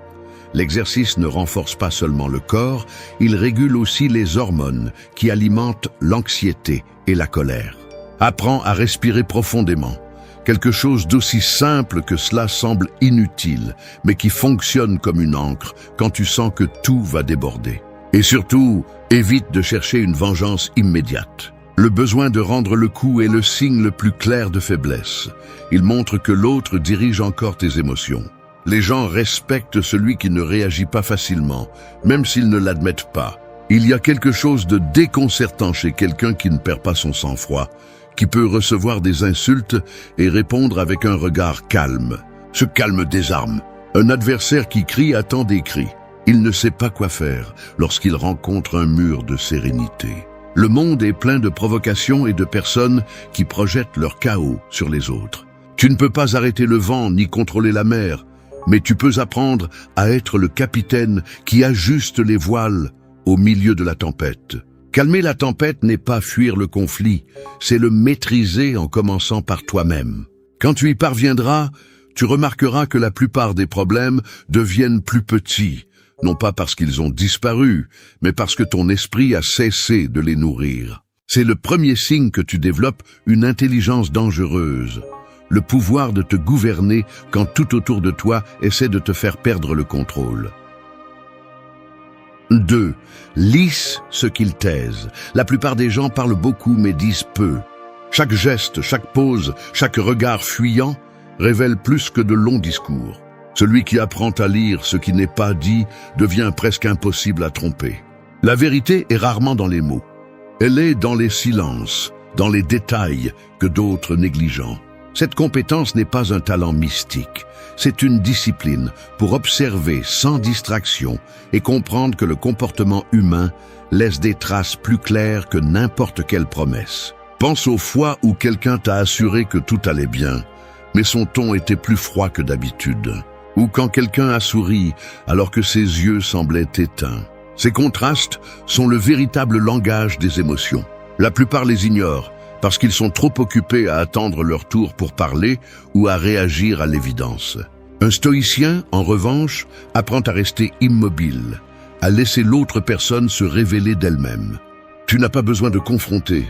L'exercice ne renforce pas seulement le corps, il régule aussi les hormones qui alimentent l'anxiété et la colère. Apprends à respirer profondément. Quelque chose d'aussi simple que cela semble inutile, mais qui fonctionne comme une encre quand tu sens que tout va déborder. Et surtout, évite de chercher une vengeance immédiate. Le besoin de rendre le coup est le signe le plus clair de faiblesse. Il montre que l'autre dirige encore tes émotions. Les gens respectent celui qui ne réagit pas facilement, même s'ils ne l'admettent pas. Il y a quelque chose de déconcertant chez quelqu'un qui ne perd pas son sang-froid, qui peut recevoir des insultes et répondre avec un regard calme. Ce calme désarme. Un adversaire qui crie attend des cris. Il ne sait pas quoi faire lorsqu'il rencontre un mur de sérénité. Le monde est plein de provocations et de personnes qui projettent leur chaos sur les autres. Tu ne peux pas arrêter le vent ni contrôler la mer, mais tu peux apprendre à être le capitaine qui ajuste les voiles au milieu de la tempête. Calmer la tempête n'est pas fuir le conflit, c'est le maîtriser en commençant par toi-même. Quand tu y parviendras, tu remarqueras que la plupart des problèmes deviennent plus petits, non pas parce qu'ils ont disparu, mais parce que ton esprit a cessé de les nourrir. C'est le premier signe que tu développes une intelligence dangereuse, le pouvoir de te gouverner quand tout autour de toi essaie de te faire perdre le contrôle. 2. Lisse ce qu'ils taisent. La plupart des gens parlent beaucoup mais disent peu. Chaque geste, chaque pose, chaque regard fuyant révèle plus que de longs discours. Celui qui apprend à lire ce qui n'est pas dit devient presque impossible à tromper. La vérité est rarement dans les mots. Elle est dans les silences, dans les détails que d'autres négligent. Cette compétence n'est pas un talent mystique, c'est une discipline pour observer sans distraction et comprendre que le comportement humain laisse des traces plus claires que n'importe quelle promesse. Pense aux fois où quelqu'un t'a assuré que tout allait bien, mais son ton était plus froid que d'habitude. Ou quand quelqu'un a souri alors que ses yeux semblaient éteints. Ces contrastes sont le véritable langage des émotions. La plupart les ignorent parce qu'ils sont trop occupés à attendre leur tour pour parler ou à réagir à l'évidence. Un stoïcien, en revanche, apprend à rester immobile, à laisser l'autre personne se révéler d'elle-même. Tu n'as pas besoin de confronter.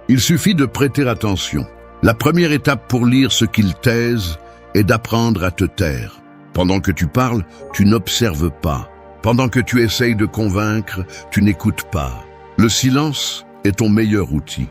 Il suffit de prêter attention. La première étape pour lire ce qu'ils taisent est d'apprendre à te taire. Pendant que tu parles, tu n'observes pas. Pendant que tu essayes de convaincre, tu n'écoutes pas. Le silence est ton meilleur outil.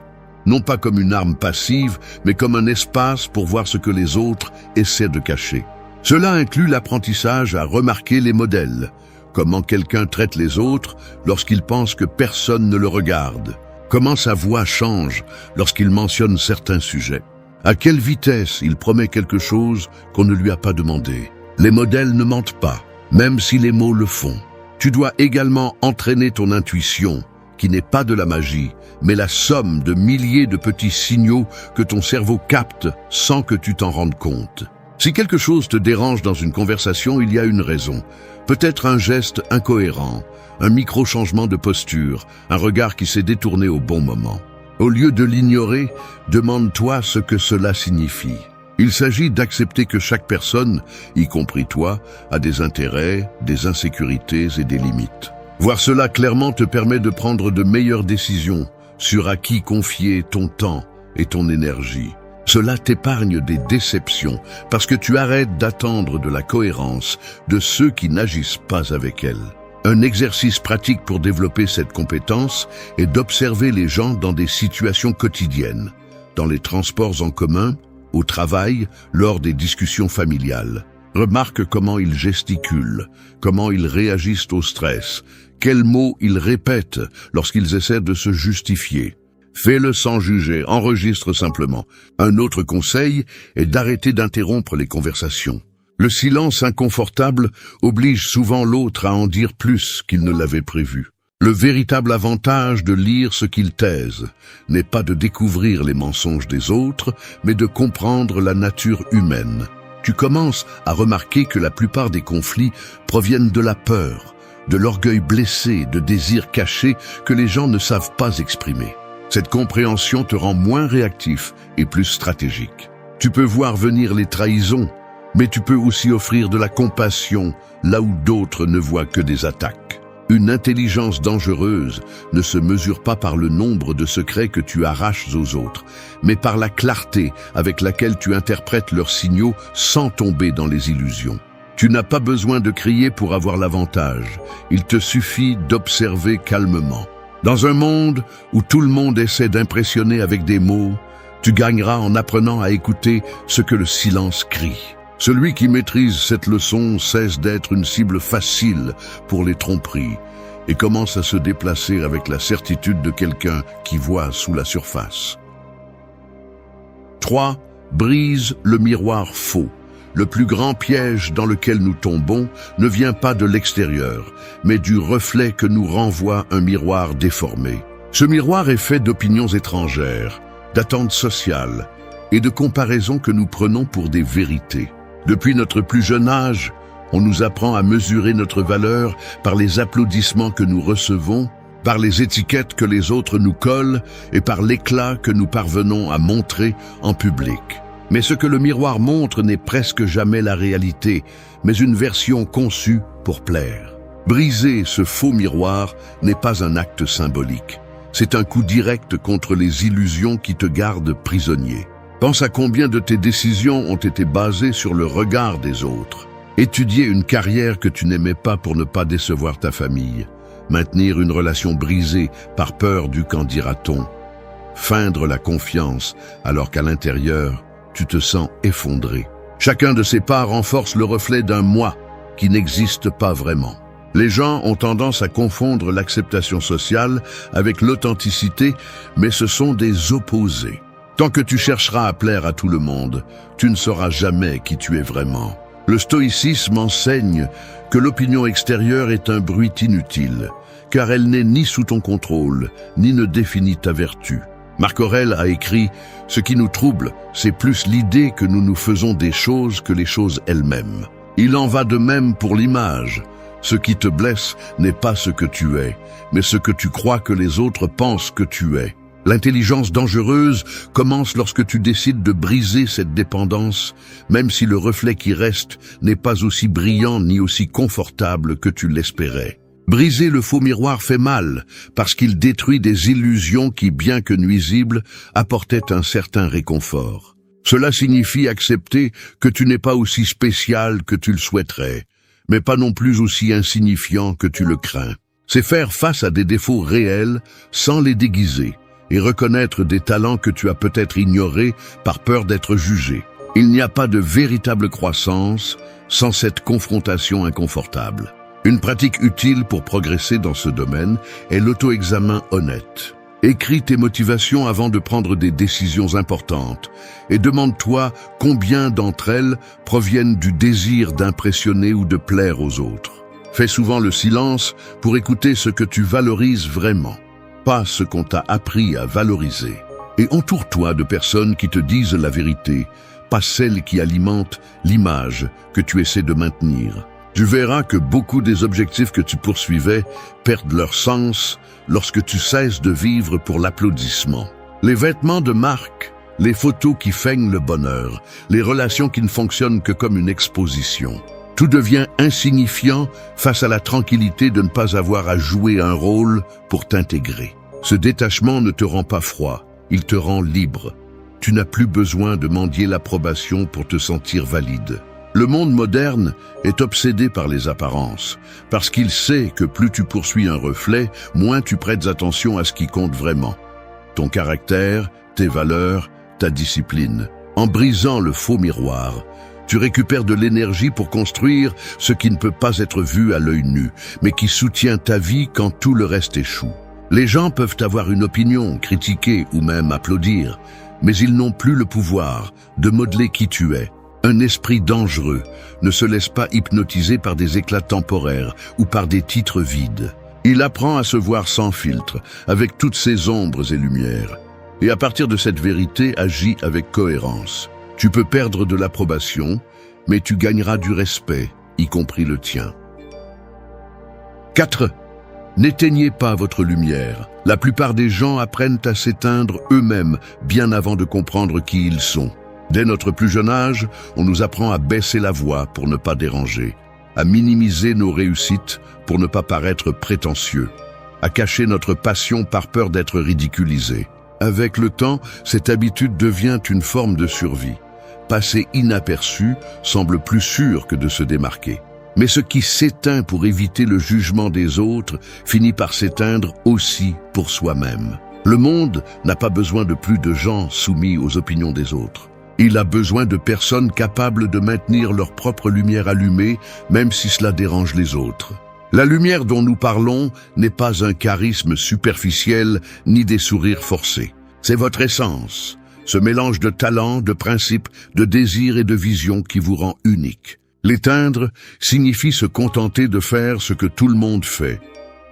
Non pas comme une arme passive, mais comme un espace pour voir ce que les autres essaient de cacher. Cela inclut l'apprentissage à remarquer les modèles. Comment quelqu'un traite les autres lorsqu'il pense que personne ne le regarde. Comment sa voix change lorsqu'il mentionne certains sujets. À quelle vitesse il promet quelque chose qu'on ne lui a pas demandé. Les modèles ne mentent pas, même si les mots le font. Tu dois également entraîner ton intuition, qui n'est pas de la magie, mais la somme de milliers de petits signaux que ton cerveau capte sans que tu t'en rendes compte. Si quelque chose te dérange dans une conversation, il y a une raison. Peut-être un geste incohérent, un micro-changement de posture, un regard qui s'est détourné au bon moment. Au lieu de l'ignorer, demande-toi ce que cela signifie. Il s'agit d'accepter que chaque personne, y compris toi, a des intérêts, des insécurités et des limites. Voir cela clairement te permet de prendre de meilleures décisions sur à qui confier ton temps et ton énergie. Cela t'épargne des déceptions parce que tu arrêtes d'attendre de la cohérence de ceux qui n'agissent pas avec elle. Un exercice pratique pour développer cette compétence est d'observer les gens dans des situations quotidiennes, dans les transports en commun, au travail, lors des discussions familiales. Remarque comment ils gesticulent, comment ils réagissent au stress, quels mots ils répètent lorsqu'ils essaient de se justifier. Fais-le sans juger, enregistre simplement. Un autre conseil est d'arrêter d'interrompre les conversations. Le silence inconfortable oblige souvent l'autre à en dire plus qu'il ne l'avait prévu. Le véritable avantage de lire ce qu'ils taisent n'est pas de découvrir les mensonges des autres, mais de comprendre la nature humaine. Tu commences à remarquer que la plupart des conflits proviennent de la peur, de l'orgueil blessé, de désirs cachés que les gens ne savent pas exprimer. Cette compréhension te rend moins réactif et plus stratégique. Tu peux voir venir les trahisons, mais tu peux aussi offrir de la compassion là où d'autres ne voient que des attaques. Une intelligence dangereuse ne se mesure pas par le nombre de secrets que tu arraches aux autres, mais par la clarté avec laquelle tu interprètes leurs signaux sans tomber dans les illusions. Tu n'as pas besoin de crier pour avoir l'avantage, il te suffit d'observer calmement. Dans un monde où tout le monde essaie d'impressionner avec des mots, tu gagneras en apprenant à écouter ce que le silence crie. Celui qui maîtrise cette leçon cesse d'être une cible facile pour les tromperies et commence à se déplacer avec la certitude de quelqu'un qui voit sous la surface. 3. Brise le miroir faux. Le plus grand piège dans lequel nous tombons ne vient pas de l'extérieur, mais du reflet que nous renvoie un miroir déformé. Ce miroir est fait d'opinions étrangères, d'attentes sociales, et de comparaisons que nous prenons pour des vérités. Depuis notre plus jeune âge, on nous apprend à mesurer notre valeur par les applaudissements que nous recevons, par les étiquettes que les autres nous collent et par l'éclat que nous parvenons à montrer en public. Mais ce que le miroir montre n'est presque jamais la réalité, mais une version conçue pour plaire. Briser ce faux miroir n'est pas un acte symbolique. C'est un coup direct contre les illusions qui te gardent prisonnier. Pense à combien de tes décisions ont été basées sur le regard des autres. Étudier une carrière que tu n'aimais pas pour ne pas décevoir ta famille. Maintenir une relation brisée par peur du qu'en dira-t-on. Feindre la confiance alors qu'à l'intérieur, tu te sens effondré. Chacun de ces pas renforce le reflet d'un moi qui n'existe pas vraiment. Les gens ont tendance à confondre l'acceptation sociale avec l'authenticité, mais ce sont des opposés. Tant que tu chercheras à plaire à tout le monde, tu ne sauras jamais qui tu es vraiment. Le stoïcisme enseigne que l'opinion extérieure est un bruit inutile, car elle n'est ni sous ton contrôle, ni ne définit ta vertu. Marc Aurèle a écrit « Ce qui nous trouble, c'est plus l'idée que nous nous faisons des choses que les choses elles-mêmes. Il en va de même pour l'image. Ce qui te blesse n'est pas ce que tu es, mais ce que tu crois que les autres pensent que tu es. L'intelligence dangereuse commence lorsque tu décides de briser cette dépendance, même si le reflet qui reste n'est pas aussi brillant ni aussi confortable que tu l'espérais. Briser le faux miroir fait mal, parce qu'il détruit des illusions qui, bien que nuisibles, apportaient un certain réconfort. Cela signifie accepter que tu n'es pas aussi spécial que tu le souhaiterais, mais pas non plus aussi insignifiant que tu le crains. C'est faire face à des défauts réels sans les déguiser, et reconnaître des talents que tu as peut-être ignorés par peur d'être jugé. Il n'y a pas de véritable croissance sans cette confrontation inconfortable. Une pratique utile pour progresser dans ce domaine est l'auto-examen honnête. Écris tes motivations avant de prendre des décisions importantes et demande-toi combien d'entre elles proviennent du désir d'impressionner ou de plaire aux autres. Fais souvent le silence pour écouter ce que tu valorises vraiment, pas ce qu'on t'a appris à valoriser. Et entoure-toi de personnes qui te disent la vérité, pas celles qui alimentent l'image que tu essaies de maintenir. Tu verras que beaucoup des objectifs que tu poursuivais perdent leur sens lorsque tu cesses de vivre pour l'applaudissement. Les vêtements de marque, les photos qui feignent le bonheur, les relations qui ne fonctionnent que comme une exposition. Tout devient insignifiant face à la tranquillité de ne pas avoir à jouer un rôle pour t'intégrer. Ce détachement ne te rend pas froid, il te rend libre. Tu n'as plus besoin de mendier l'approbation pour te sentir valide. Le monde moderne est obsédé par les apparences, parce qu'il sait que plus tu poursuis un reflet, moins tu prêtes attention à ce qui compte vraiment. Ton caractère, tes valeurs, ta discipline. En brisant le faux miroir, tu récupères de l'énergie pour construire ce qui ne peut pas être vu à l'œil nu, mais qui soutient ta vie quand tout le reste échoue. Les gens peuvent avoir une opinion, critiquer ou même applaudir, mais ils n'ont plus le pouvoir de modeler qui tu es. Un esprit dangereux ne se laisse pas hypnotiser par des éclats temporaires ou par des titres vides. Il apprend à se voir sans filtre, avec toutes ses ombres et lumières. Et à partir de cette vérité, agit avec cohérence. Tu peux perdre de l'approbation, mais tu gagneras du respect, y compris le tien. 4. N'éteignez pas votre lumière. La plupart des gens apprennent à s'éteindre eux-mêmes bien avant de comprendre qui ils sont. Dès notre plus jeune âge, on nous apprend à baisser la voix pour ne pas déranger, à minimiser nos réussites pour ne pas paraître prétentieux, à cacher notre passion par peur d'être ridiculisé. Avec le temps, cette habitude devient une forme de survie. Passer inaperçu semble plus sûr que de se démarquer. Mais ce qui s'éteint pour éviter le jugement des autres finit par s'éteindre aussi pour soi-même. Le monde n'a pas besoin de plus de gens soumis aux opinions des autres. Il a besoin de personnes capables de maintenir leur propre lumière allumée, même si cela dérange les autres. La lumière dont nous parlons n'est pas un charisme superficiel ni des sourires forcés. C'est votre essence, ce mélange de talent, de principes, de désirs et de visions qui vous rend unique. L'éteindre signifie se contenter de faire ce que tout le monde fait,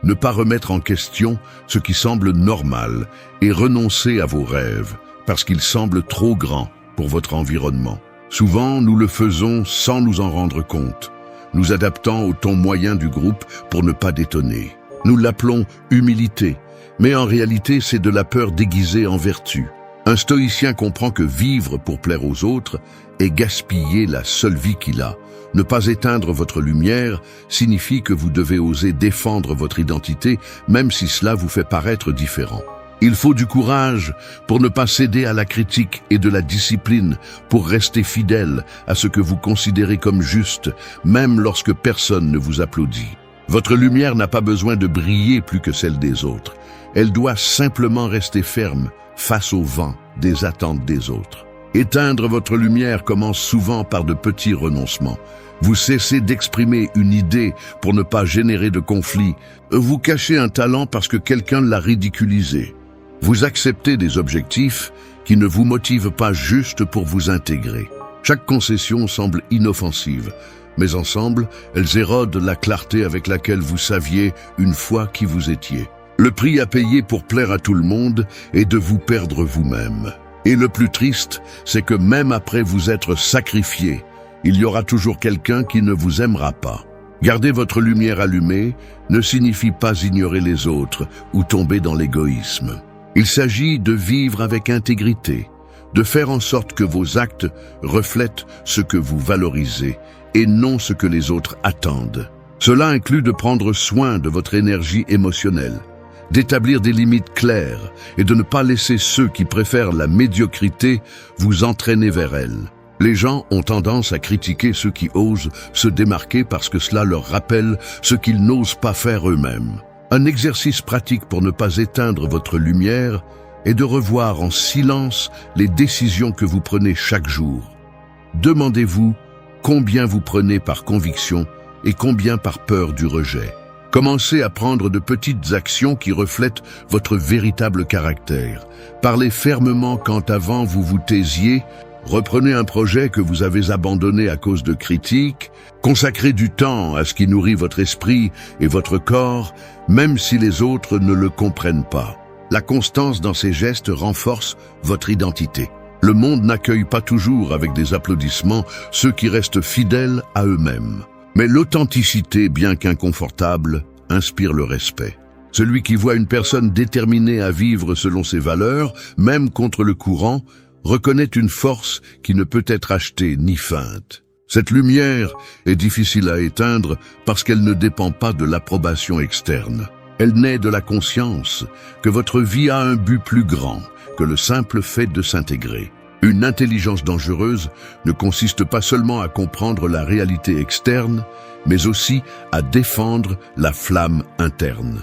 ne pas remettre en question ce qui semble normal et renoncer à vos rêves, parce qu'ils semblent trop grands pour votre environnement. Souvent, nous le faisons sans nous en rendre compte, nous adaptant au ton moyen du groupe pour ne pas détonner. Nous l'appelons humilité, mais en réalité c'est de la peur déguisée en vertu. Un stoïcien comprend que vivre pour plaire aux autres est gaspiller la seule vie qu'il a. Ne pas éteindre votre lumière signifie que vous devez oser défendre votre identité, même si cela vous fait paraître différent. Il faut du courage pour ne pas céder à la critique et de la discipline pour rester fidèle à ce que vous considérez comme juste, même lorsque personne ne vous applaudit. Votre lumière n'a pas besoin de briller plus que celle des autres. Elle doit simplement rester ferme face au vent des attentes des autres. Éteindre votre lumière commence souvent par de petits renoncements. Vous cessez d'exprimer une idée pour ne pas générer de conflit. Vous cachez un talent parce que quelqu'un l'a ridiculisé. Vous acceptez des objectifs qui ne vous motivent pas juste pour vous intégrer. Chaque concession semble inoffensive, mais ensemble, elles érodent la clarté avec laquelle vous saviez une fois qui vous étiez. Le prix à payer pour plaire à tout le monde est de vous perdre vous-même. Et le plus triste, c'est que même après vous être sacrifié, il y aura toujours quelqu'un qui ne vous aimera pas. Garder votre lumière allumée ne signifie pas ignorer les autres ou tomber dans l'égoïsme. Il s'agit de vivre avec intégrité, de faire en sorte que vos actes reflètent ce que vous valorisez et non ce que les autres attendent. Cela inclut de prendre soin de votre énergie émotionnelle, d'établir des limites claires et de ne pas laisser ceux qui préfèrent la médiocrité vous entraîner vers elle. Les gens ont tendance à critiquer ceux qui osent se démarquer parce que cela leur rappelle ce qu'ils n'osent pas faire eux-mêmes. Un exercice pratique pour ne pas éteindre votre lumière est de revoir en silence les décisions que vous prenez chaque jour. Demandez-vous combien vous prenez par conviction et combien par peur du rejet. Commencez à prendre de petites actions qui reflètent votre véritable caractère. Parlez fermement quand avant vous vous taisiez. Reprenez un projet que vous avez abandonné à cause de critiques. Consacrez du temps à ce qui nourrit votre esprit et votre corps, même si les autres ne le comprennent pas. La constance dans ces gestes renforce votre identité. Le monde n'accueille pas toujours avec des applaudissements ceux qui restent fidèles à eux-mêmes. Mais l'authenticité, bien qu'inconfortable, inspire le respect. Celui qui voit une personne déterminée à vivre selon ses valeurs, même contre le courant, reconnaît une force qui ne peut être achetée ni feinte. Cette lumière est difficile à éteindre parce qu'elle ne dépend pas de l'approbation externe. Elle naît de la conscience que votre vie a un but plus grand que le simple fait de s'intégrer. Une intelligence dangereuse ne consiste pas seulement à comprendre la réalité externe, mais aussi à défendre la flamme interne.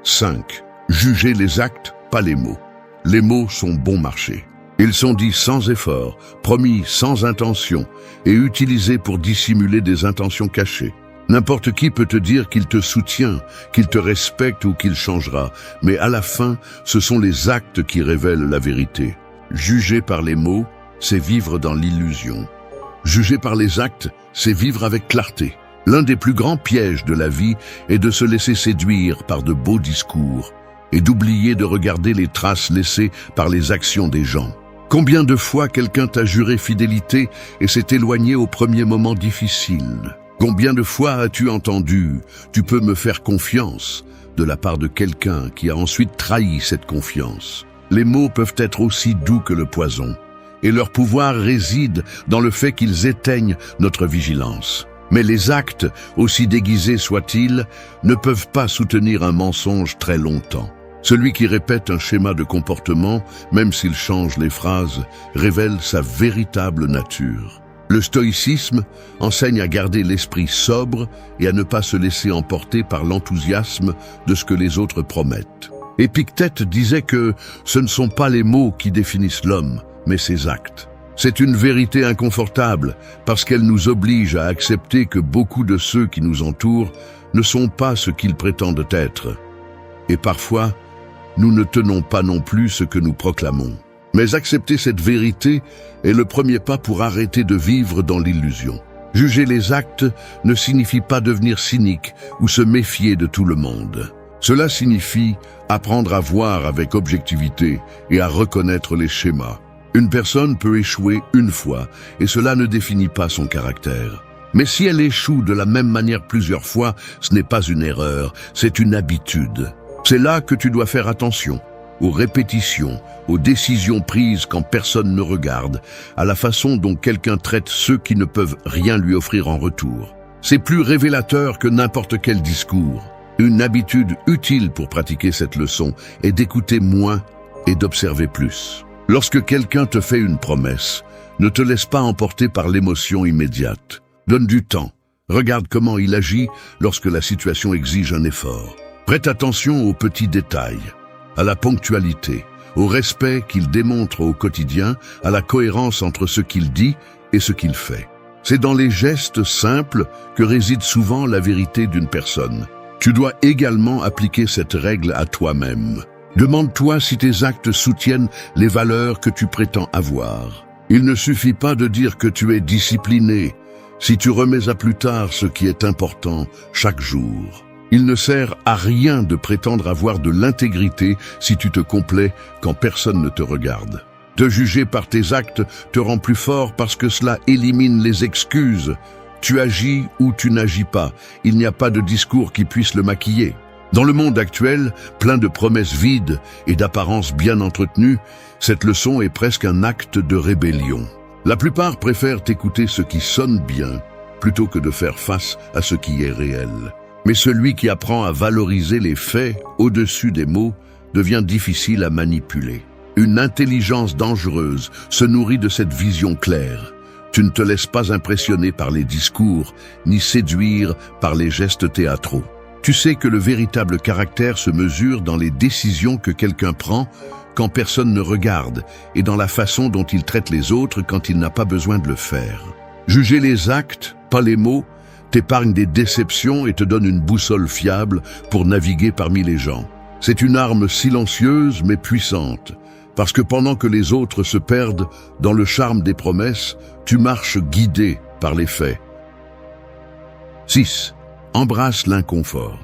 5. Jugez les actes, pas les mots. Les mots sont bon marché. Ils sont dits sans effort, promis sans intention et utilisés pour dissimuler des intentions cachées. N'importe qui peut te dire qu'il te soutient, qu'il te respecte ou qu'il changera, mais à la fin, ce sont les actes qui révèlent la vérité. Juger par les mots, c'est vivre dans l'illusion. Juger par les actes, c'est vivre avec clarté. L'un des plus grands pièges de la vie est de se laisser séduire par de beaux discours et d'oublier de regarder les traces laissées par les actions des gens. Combien de fois quelqu'un t'a juré fidélité et s'est éloigné au premier moment difficile? Combien de fois as-tu entendu « tu peux me faire confiance » de la part de quelqu'un qui a ensuite trahi cette confiance? Les mots peuvent être aussi doux que le poison, et leur pouvoir réside dans le fait qu'ils éteignent notre vigilance. Mais les actes, aussi déguisés soient-ils, ne peuvent pas soutenir un mensonge très longtemps. Celui qui répète un schéma de comportement, même s'il change les phrases, révèle sa véritable nature. Le stoïcisme enseigne à garder l'esprit sobre et à ne pas se laisser emporter par l'enthousiasme de ce que les autres promettent. Épictète disait que ce ne sont pas les mots qui définissent l'homme, mais ses actes. C'est une vérité inconfortable parce qu'elle nous oblige à accepter que beaucoup de ceux qui nous entourent ne sont pas ce qu'ils prétendent être. Et parfois, nous ne tenons pas non plus ce que nous proclamons. Mais accepter cette vérité est le premier pas pour arrêter de vivre dans l'illusion. Juger les actes ne signifie pas devenir cynique ou se méfier de tout le monde. Cela signifie apprendre à voir avec objectivité et à reconnaître les schémas. Une personne peut échouer une fois, et cela ne définit pas son caractère. Mais si elle échoue de la même manière plusieurs fois, ce n'est pas une erreur, c'est une habitude. C'est là que tu dois faire attention, aux répétitions, aux décisions prises quand personne ne regarde, à la façon dont quelqu'un traite ceux qui ne peuvent rien lui offrir en retour. C'est plus révélateur que n'importe quel discours. Une habitude utile pour pratiquer cette leçon est d'écouter moins et d'observer plus. Lorsque quelqu'un te fait une promesse, ne te laisse pas emporter par l'émotion immédiate. Donne du temps. Regarde comment il agit lorsque la situation exige un effort. Prête attention aux petits détails, à la ponctualité, au respect qu'il démontre au quotidien, à la cohérence entre ce qu'il dit et ce qu'il fait. C'est dans les gestes simples que réside souvent la vérité d'une personne. Tu dois également appliquer cette règle à toi-même. Demande-toi si tes actes soutiennent les valeurs que tu prétends avoir. Il ne suffit pas de dire que tu es discipliné, si tu remets à plus tard ce qui est important chaque jour. Il ne sert à rien de prétendre avoir de l'intégrité si tu te complais quand personne ne te regarde. Te juger par tes actes te rend plus fort parce que cela élimine les excuses. Tu agis ou tu n'agis pas. Il n'y a pas de discours qui puisse le maquiller. Dans le monde actuel, plein de promesses vides et d'apparences bien entretenues, cette leçon est presque un acte de rébellion. La plupart préfèrent écouter ce qui sonne bien plutôt que de faire face à ce qui est réel. Mais celui qui apprend à valoriser les faits au-dessus des mots devient difficile à manipuler. Une intelligence dangereuse se nourrit de cette vision claire. Tu ne te laisses pas impressionner par les discours, ni séduire par les gestes théâtraux. Tu sais que le véritable caractère se mesure dans les décisions que quelqu'un prend quand personne ne regarde et dans la façon dont il traite les autres quand il n'a pas besoin de le faire. Juger les actes, pas les mots, t'épargne des déceptions et te donne une boussole fiable pour naviguer parmi les gens. C'est une arme silencieuse mais puissante, parce que pendant que les autres se perdent dans le charme des promesses, tu marches guidé par les faits. 6. Embrasse l'inconfort.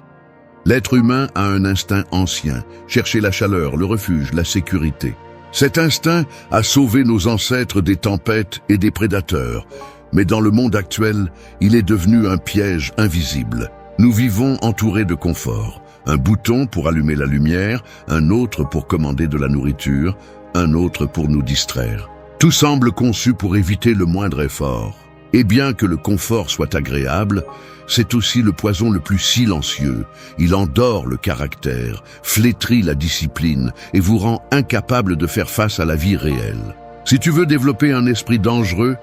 L'être humain a un instinct ancien, chercher la chaleur, le refuge, la sécurité. Cet instinct a sauvé nos ancêtres des tempêtes et des prédateurs, mais dans le monde actuel, il est devenu un piège invisible. Nous vivons entourés de confort. Un bouton pour allumer la lumière, un autre pour commander de la nourriture, un autre pour nous distraire. Tout semble conçu pour éviter le moindre effort. Et bien que le confort soit agréable, c'est aussi le poison le plus silencieux. Il endort le caractère, flétrit la discipline et vous rend incapable de faire face à la vie réelle. Si tu veux développer un esprit dangereux,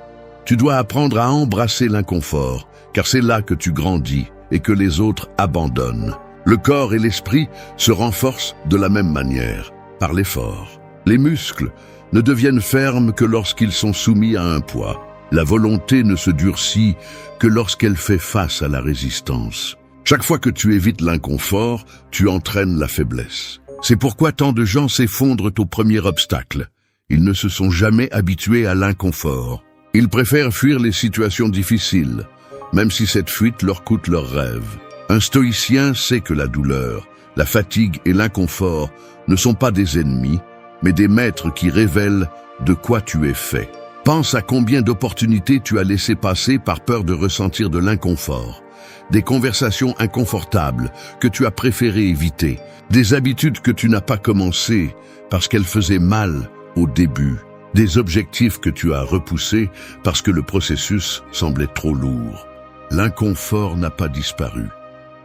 tu dois apprendre à embrasser l'inconfort, car c'est là que tu grandis et que les autres abandonnent. Le corps et l'esprit se renforcent de la même manière, par l'effort. Les muscles ne deviennent fermes que lorsqu'ils sont soumis à un poids. La volonté ne se durcit que lorsqu'elle fait face à la résistance. Chaque fois que tu évites l'inconfort, tu entraînes la faiblesse. C'est pourquoi tant de gens s'effondrent au premier obstacle. Ils ne se sont jamais habitués à l'inconfort. Ils préfèrent fuir les situations difficiles, même si cette fuite leur coûte leurs rêves. Un stoïcien sait que la douleur, la fatigue et l'inconfort ne sont pas des ennemis, mais des maîtres qui révèlent de quoi tu es fait. Pense à combien d'opportunités tu as laissé passer par peur de ressentir de l'inconfort. Des conversations inconfortables que tu as préféré éviter. Des habitudes que tu n'as pas commencées parce qu'elles faisaient mal au début. Des objectifs que tu as repoussés parce que le processus semblait trop lourd. L'inconfort n'a pas disparu.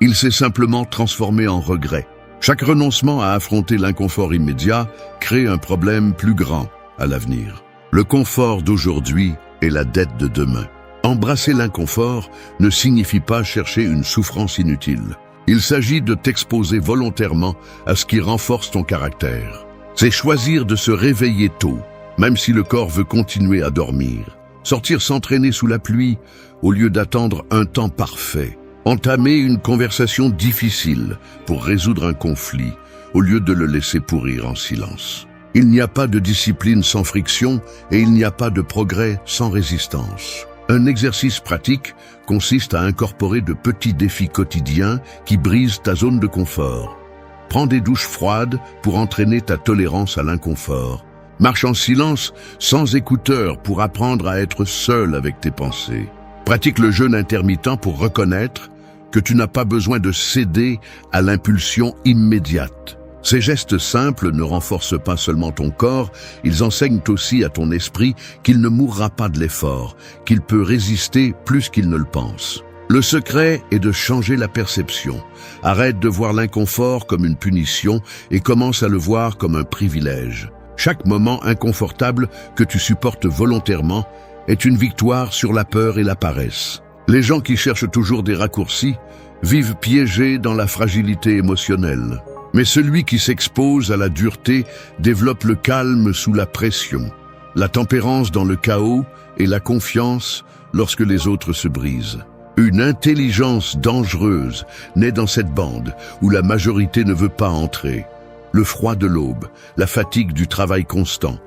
Il s'est simplement transformé en regret. Chaque renoncement à affronter l'inconfort immédiat crée un problème plus grand à l'avenir. Le confort d'aujourd'hui est la dette de demain. Embrasser l'inconfort ne signifie pas chercher une souffrance inutile. Il s'agit de t'exposer volontairement à ce qui renforce ton caractère. C'est choisir de se réveiller tôt, même si le corps veut continuer à dormir. Sortir s'entraîner sous la pluie au lieu d'attendre un temps parfait. Entamer une conversation difficile pour résoudre un conflit au lieu de le laisser pourrir en silence. Il n'y a pas de discipline sans friction et il n'y a pas de progrès sans résistance. Un exercice pratique consiste à incorporer de petits défis quotidiens qui brisent ta zone de confort. Prends des douches froides pour entraîner ta tolérance à l'inconfort. Marche en silence, sans écouteurs, pour apprendre à être seul avec tes pensées. Pratique le jeûne intermittent pour reconnaître que tu n'as pas besoin de céder à l'impulsion immédiate. Ces gestes simples ne renforcent pas seulement ton corps, ils enseignent aussi à ton esprit qu'il ne mourra pas de l'effort, qu'il peut résister plus qu'il ne le pense. Le secret est de changer la perception. Arrête de voir l'inconfort comme une punition et commence à le voir comme un privilège. Chaque moment inconfortable que tu supportes volontairement est une victoire sur la peur et la paresse. Les gens qui cherchent toujours des raccourcis vivent piégés dans la fragilité émotionnelle. Mais celui qui s'expose à la dureté développe le calme sous la pression, la tempérance dans le chaos et la confiance lorsque les autres se brisent. Une intelligence dangereuse naît dans cette bande où la majorité ne veut pas entrer. Le froid de l'aube, la fatigue du travail constant,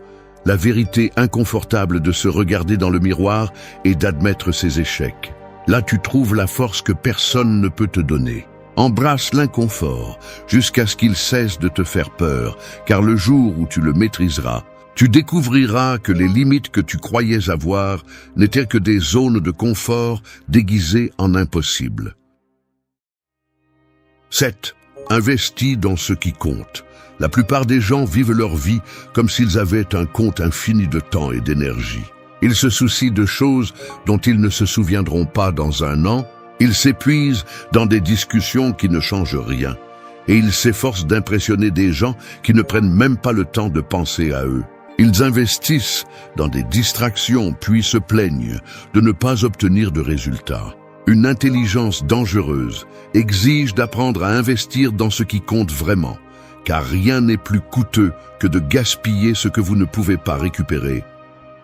la vérité inconfortable de se regarder dans le miroir et d'admettre ses échecs. Là, tu trouves la force que personne ne peut te donner. Embrasse l'inconfort jusqu'à ce qu'il cesse de te faire peur, car le jour où tu le maîtriseras, tu découvriras que les limites que tu croyais avoir n'étaient que des zones de confort déguisées en impossible. 7. Investis dans ce qui compte. La plupart des gens vivent leur vie comme s'ils avaient un compte infini de temps et d'énergie. Ils se soucient de choses dont ils ne se souviendront pas dans un an. Ils s'épuisent dans des discussions qui ne changent rien. Et ils s'efforcent d'impressionner des gens qui ne prennent même pas le temps de penser à eux. Ils investissent dans des distractions puis se plaignent de ne pas obtenir de résultats. Une intelligence dangereuse exige d'apprendre à investir dans ce qui compte vraiment, car rien n'est plus coûteux que de gaspiller ce que vous ne pouvez pas récupérer.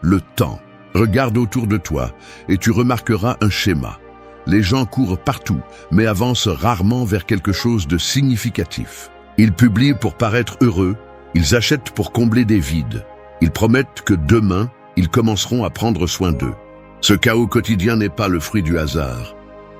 Le temps. Regarde autour de toi et tu remarqueras un schéma. Les gens courent partout, mais avancent rarement vers quelque chose de significatif. Ils publient pour paraître heureux, ils achètent pour combler des vides. Ils promettent que demain, ils commenceront à prendre soin d'eux. Ce chaos quotidien n'est pas le fruit du hasard.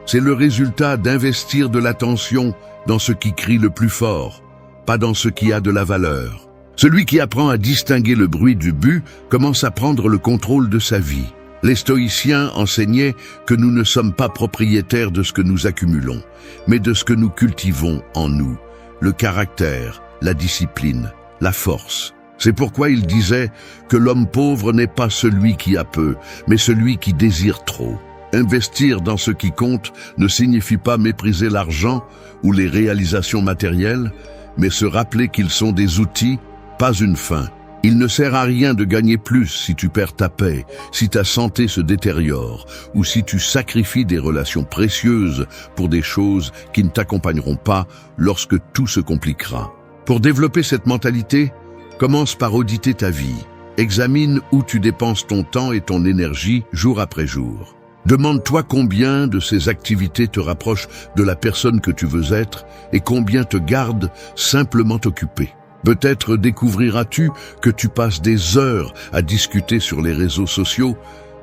C'est le résultat d'investir de l'attention dans ce qui crie le plus fort, pas dans ce qui a de la valeur. Celui qui apprend à distinguer le bruit du but commence à prendre le contrôle de sa vie. Les stoïciens enseignaient que nous ne sommes pas propriétaires de ce que nous accumulons, mais de ce que nous cultivons en nous, le caractère, la discipline, la force. C'est pourquoi ils disaient que l'homme pauvre n'est pas celui qui a peu, mais celui qui désire trop. Investir dans ce qui compte ne signifie pas mépriser l'argent ou les réalisations matérielles, mais se rappeler qu'ils sont des outils, pas une fin. Il ne sert à rien de gagner plus si tu perds ta paix, si ta santé se détériore, ou si tu sacrifies des relations précieuses pour des choses qui ne t'accompagneront pas lorsque tout se compliquera. Pour développer cette mentalité, commence par auditer ta vie. Examine où tu dépenses ton temps et ton énergie jour après jour. Demande-toi combien de ces activités te rapprochent de la personne que tu veux être et combien te gardent simplement occupé. Peut-être découvriras-tu que tu passes des heures à discuter sur les réseaux sociaux,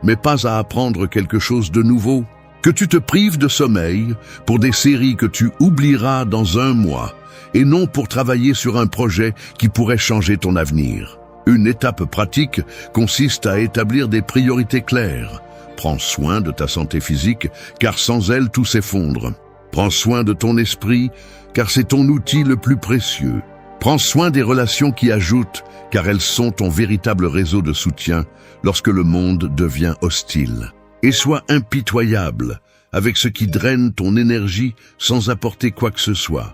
mais pas à apprendre quelque chose de nouveau. Que tu te prives de sommeil pour des séries que tu oublieras dans un mois, et non pour travailler sur un projet qui pourrait changer ton avenir. Une étape pratique consiste à établir des priorités claires. Prends soin de ta santé physique, car sans elle, tout s'effondre. Prends soin de ton esprit, car c'est ton outil le plus précieux. Prends soin des relations qui ajoutent, car elles sont ton véritable réseau de soutien lorsque le monde devient hostile. Et sois impitoyable avec ce qui draine ton énergie sans apporter quoi que ce soit.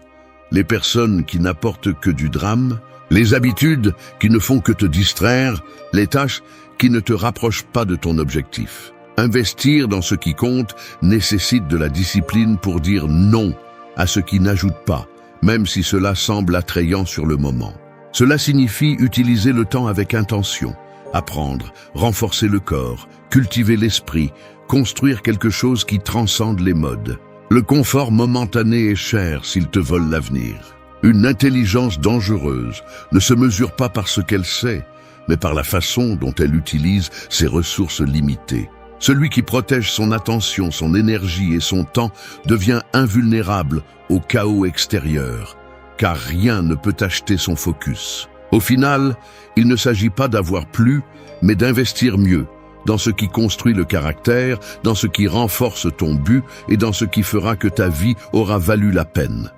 Les personnes qui n'apportent que du drame, les habitudes qui ne font que te distraire, les tâches qui ne te rapprochent pas de ton objectif. Investir dans ce qui compte nécessite de la discipline pour dire non à ce qui n'ajoute pas, même si cela semble attrayant sur le moment. Cela signifie utiliser le temps avec intention, apprendre, renforcer le corps, cultiver l'esprit, construire quelque chose qui transcende les modes. Le confort momentané est cher s'il te vole l'avenir. Une intelligence dangereuse ne se mesure pas par ce qu'elle sait, mais par la façon dont elle utilise ses ressources limitées. Celui qui protège son attention, son énergie et son temps devient invulnérable au chaos extérieur, car rien ne peut acheter son focus. Au final, il ne s'agit pas d'avoir plus, mais d'investir mieux, dans ce qui construit le caractère, dans ce qui renforce ton but et dans ce qui fera que ta vie aura valu la peine.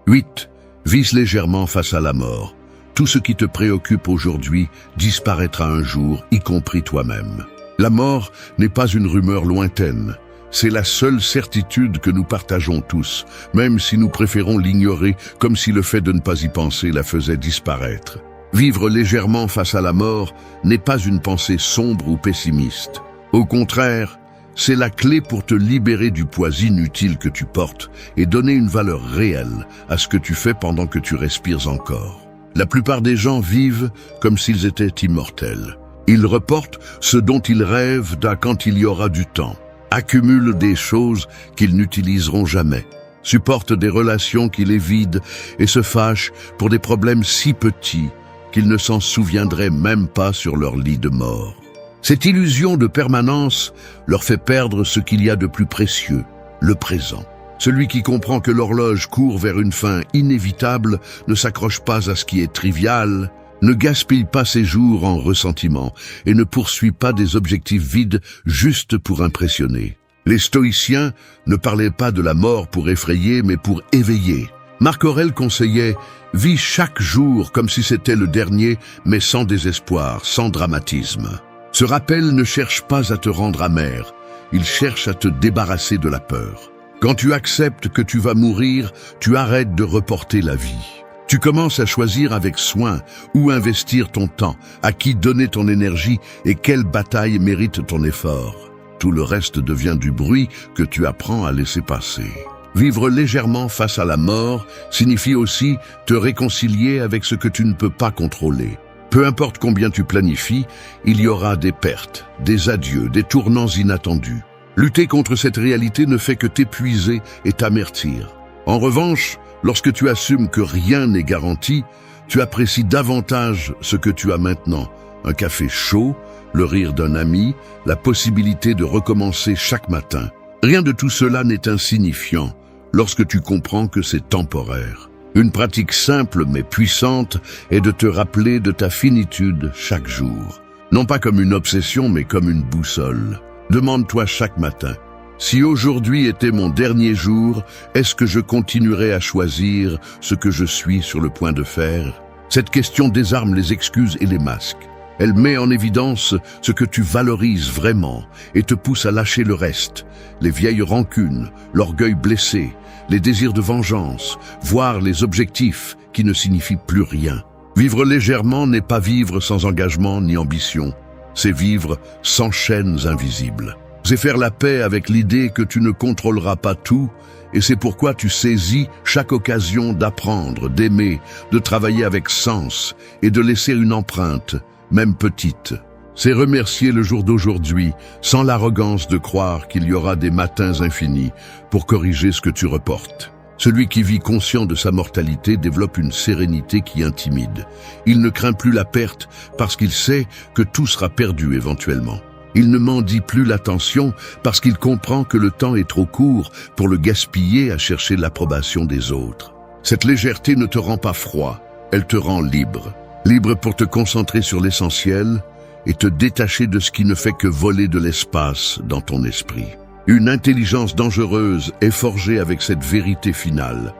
8. Vise légèrement face à la mort. Tout ce qui te préoccupe aujourd'hui disparaîtra un jour, y compris toi-même. La mort n'est pas une rumeur lointaine. C'est la seule certitude que nous partageons tous, même si nous préférons l'ignorer comme si le fait de ne pas y penser la faisait disparaître. Vivre légèrement face à la mort n'est pas une pensée sombre ou pessimiste. Au contraire, c'est la clé pour te libérer du poids inutile que tu portes et donner une valeur réelle à ce que tu fais pendant que tu respires encore. La plupart des gens vivent comme s'ils étaient immortels. Ils reportent ce dont ils rêvent quand il y aura du temps, accumulent des choses qu'ils n'utiliseront jamais, supportent des relations qui les vident et se fâchent pour des problèmes si petits qu'ils ne s'en souviendraient même pas sur leur lit de mort. Cette illusion de permanence leur fait perdre ce qu'il y a de plus précieux, le présent. Celui qui comprend que l'horloge court vers une fin inévitable ne s'accroche pas à ce qui est trivial, ne gaspille pas ses jours en ressentiment et ne poursuit pas des objectifs vides juste pour impressionner. Les stoïciens ne parlaient pas de la mort pour effrayer mais pour éveiller. Marc Aurèle conseillait « Vis chaque jour comme si c'était le dernier, mais sans désespoir, sans dramatisme ». Ce rappel ne cherche pas à te rendre amer, il cherche à te débarrasser de la peur. Quand tu acceptes que tu vas mourir, tu arrêtes de reporter la vie. Tu commences à choisir avec soin où investir ton temps, à qui donner ton énergie et quelle bataille mérite ton effort. Tout le reste devient du bruit que tu apprends à laisser passer. Vivre légèrement face à la mort signifie aussi te réconcilier avec ce que tu ne peux pas contrôler. Peu importe combien tu planifies, il y aura des pertes, des adieux, des tournants inattendus. Lutter contre cette réalité ne fait que t'épuiser et t'amertir. En revanche, lorsque tu assumes que rien n'est garanti, tu apprécies davantage ce que tu as maintenant. Un café chaud, le rire d'un ami, la possibilité de recommencer chaque matin. Rien de tout cela n'est insignifiant lorsque tu comprends que c'est temporaire. Une pratique simple mais puissante est de te rappeler de ta finitude chaque jour. Non pas comme une obsession mais comme une boussole. Demande-toi chaque matin, si aujourd'hui était mon dernier jour, est-ce que je continuerai à choisir ce que je suis sur le point de faire? Cette question désarme les excuses et les masques. Elle met en évidence ce que tu valorises vraiment et te pousse à lâcher le reste, les vieilles rancunes, l'orgueil blessé, les désirs de vengeance, voire les objectifs qui ne signifient plus rien. Vivre légèrement n'est pas vivre sans engagement ni ambition, c'est vivre sans chaînes invisibles. C'est faire la paix avec l'idée que tu ne contrôleras pas tout, et c'est pourquoi tu saisis chaque occasion d'apprendre, d'aimer, de travailler avec sens et de laisser une empreinte, même petite. C'est remercier le jour d'aujourd'hui, sans l'arrogance de croire qu'il y aura des matins infinis pour corriger ce que tu reportes. Celui qui vit conscient de sa mortalité développe une sérénité qui intimide. Il ne craint plus la perte parce qu'il sait que tout sera perdu éventuellement. Il ne mendie plus l'attention parce qu'il comprend que le temps est trop court pour le gaspiller à chercher l'approbation des autres. Cette légèreté ne te rend pas froid, elle te rend libre. Libre pour te concentrer sur l'essentiel et te détacher de ce qui ne fait que voler de l'espace dans ton esprit. Une intelligence dangereuse est forgée avec cette vérité finale.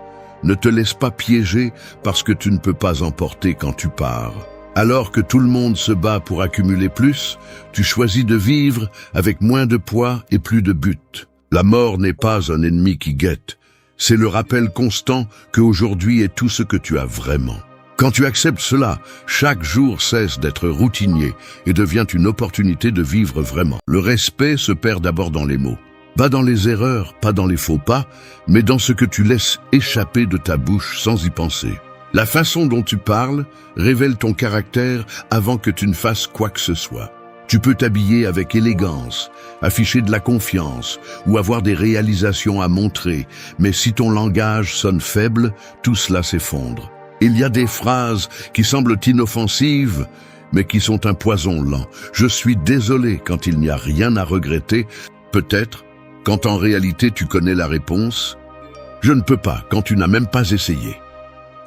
Ne te laisse pas piéger parce que tu ne peux pas emporter quand tu pars. Alors que tout le monde se bat pour accumuler plus, tu choisis de vivre avec moins de poids et plus de but. La mort n'est pas un ennemi qui guette. C'est le rappel constant qu'aujourd'hui est tout ce que tu as vraiment. Quand tu acceptes cela, chaque jour cesse d'être routinier et devient une opportunité de vivre vraiment. Le respect se perd d'abord dans les mots. Pas dans les erreurs, pas dans les faux pas, mais dans ce que tu laisses échapper de ta bouche sans y penser. La façon dont tu parles révèle ton caractère avant que tu ne fasses quoi que ce soit. Tu peux t'habiller avec élégance, afficher de la confiance ou avoir des réalisations à montrer, mais si ton langage sonne faible, tout cela s'effondre. Il y a des phrases qui semblent inoffensives, mais qui sont un poison lent. Je suis désolé quand il n'y a rien à regretter, peut-être, quand en réalité tu connais la réponse. Je ne peux pas quand tu n'as même pas essayé.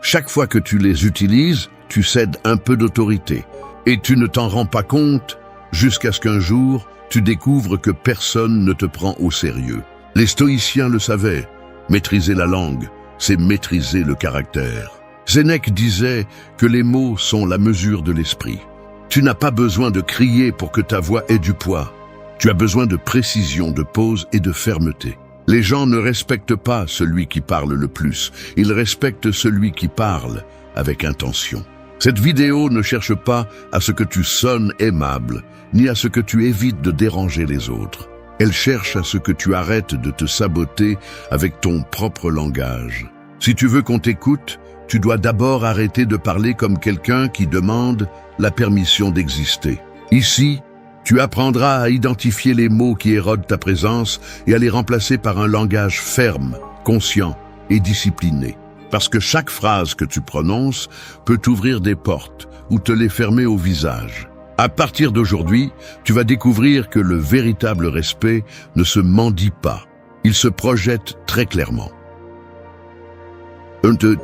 Chaque fois que tu les utilises, tu cèdes un peu d'autorité. Et tu ne t'en rends pas compte jusqu'à ce qu'un jour, tu découvres que personne ne te prend au sérieux. Les stoïciens le savaient. Maîtriser la langue, c'est maîtriser le caractère. Sénèque disait que les mots sont la mesure de l'esprit. Tu n'as pas besoin de crier pour que ta voix ait du poids. Tu as besoin de précision, de pause et de fermeté. Les gens ne respectent pas celui qui parle le plus. Ils respectent celui qui parle avec intention. Cette vidéo ne cherche pas à ce que tu sonnes aimable, ni à ce que tu évites de déranger les autres. Elle cherche à ce que tu arrêtes de te saboter avec ton propre langage. Si tu veux qu'on t'écoute, tu dois d'abord arrêter de parler comme quelqu'un qui demande la permission d'exister. Ici, tu apprendras à identifier les mots qui érodent ta présence et à les remplacer par un langage ferme, conscient et discipliné. Parce que chaque phrase que tu prononces peut t'ouvrir des portes ou te les fermer au visage. À partir d'aujourd'hui, tu vas découvrir que le véritable respect ne se mendie pas. Il se projette très clairement.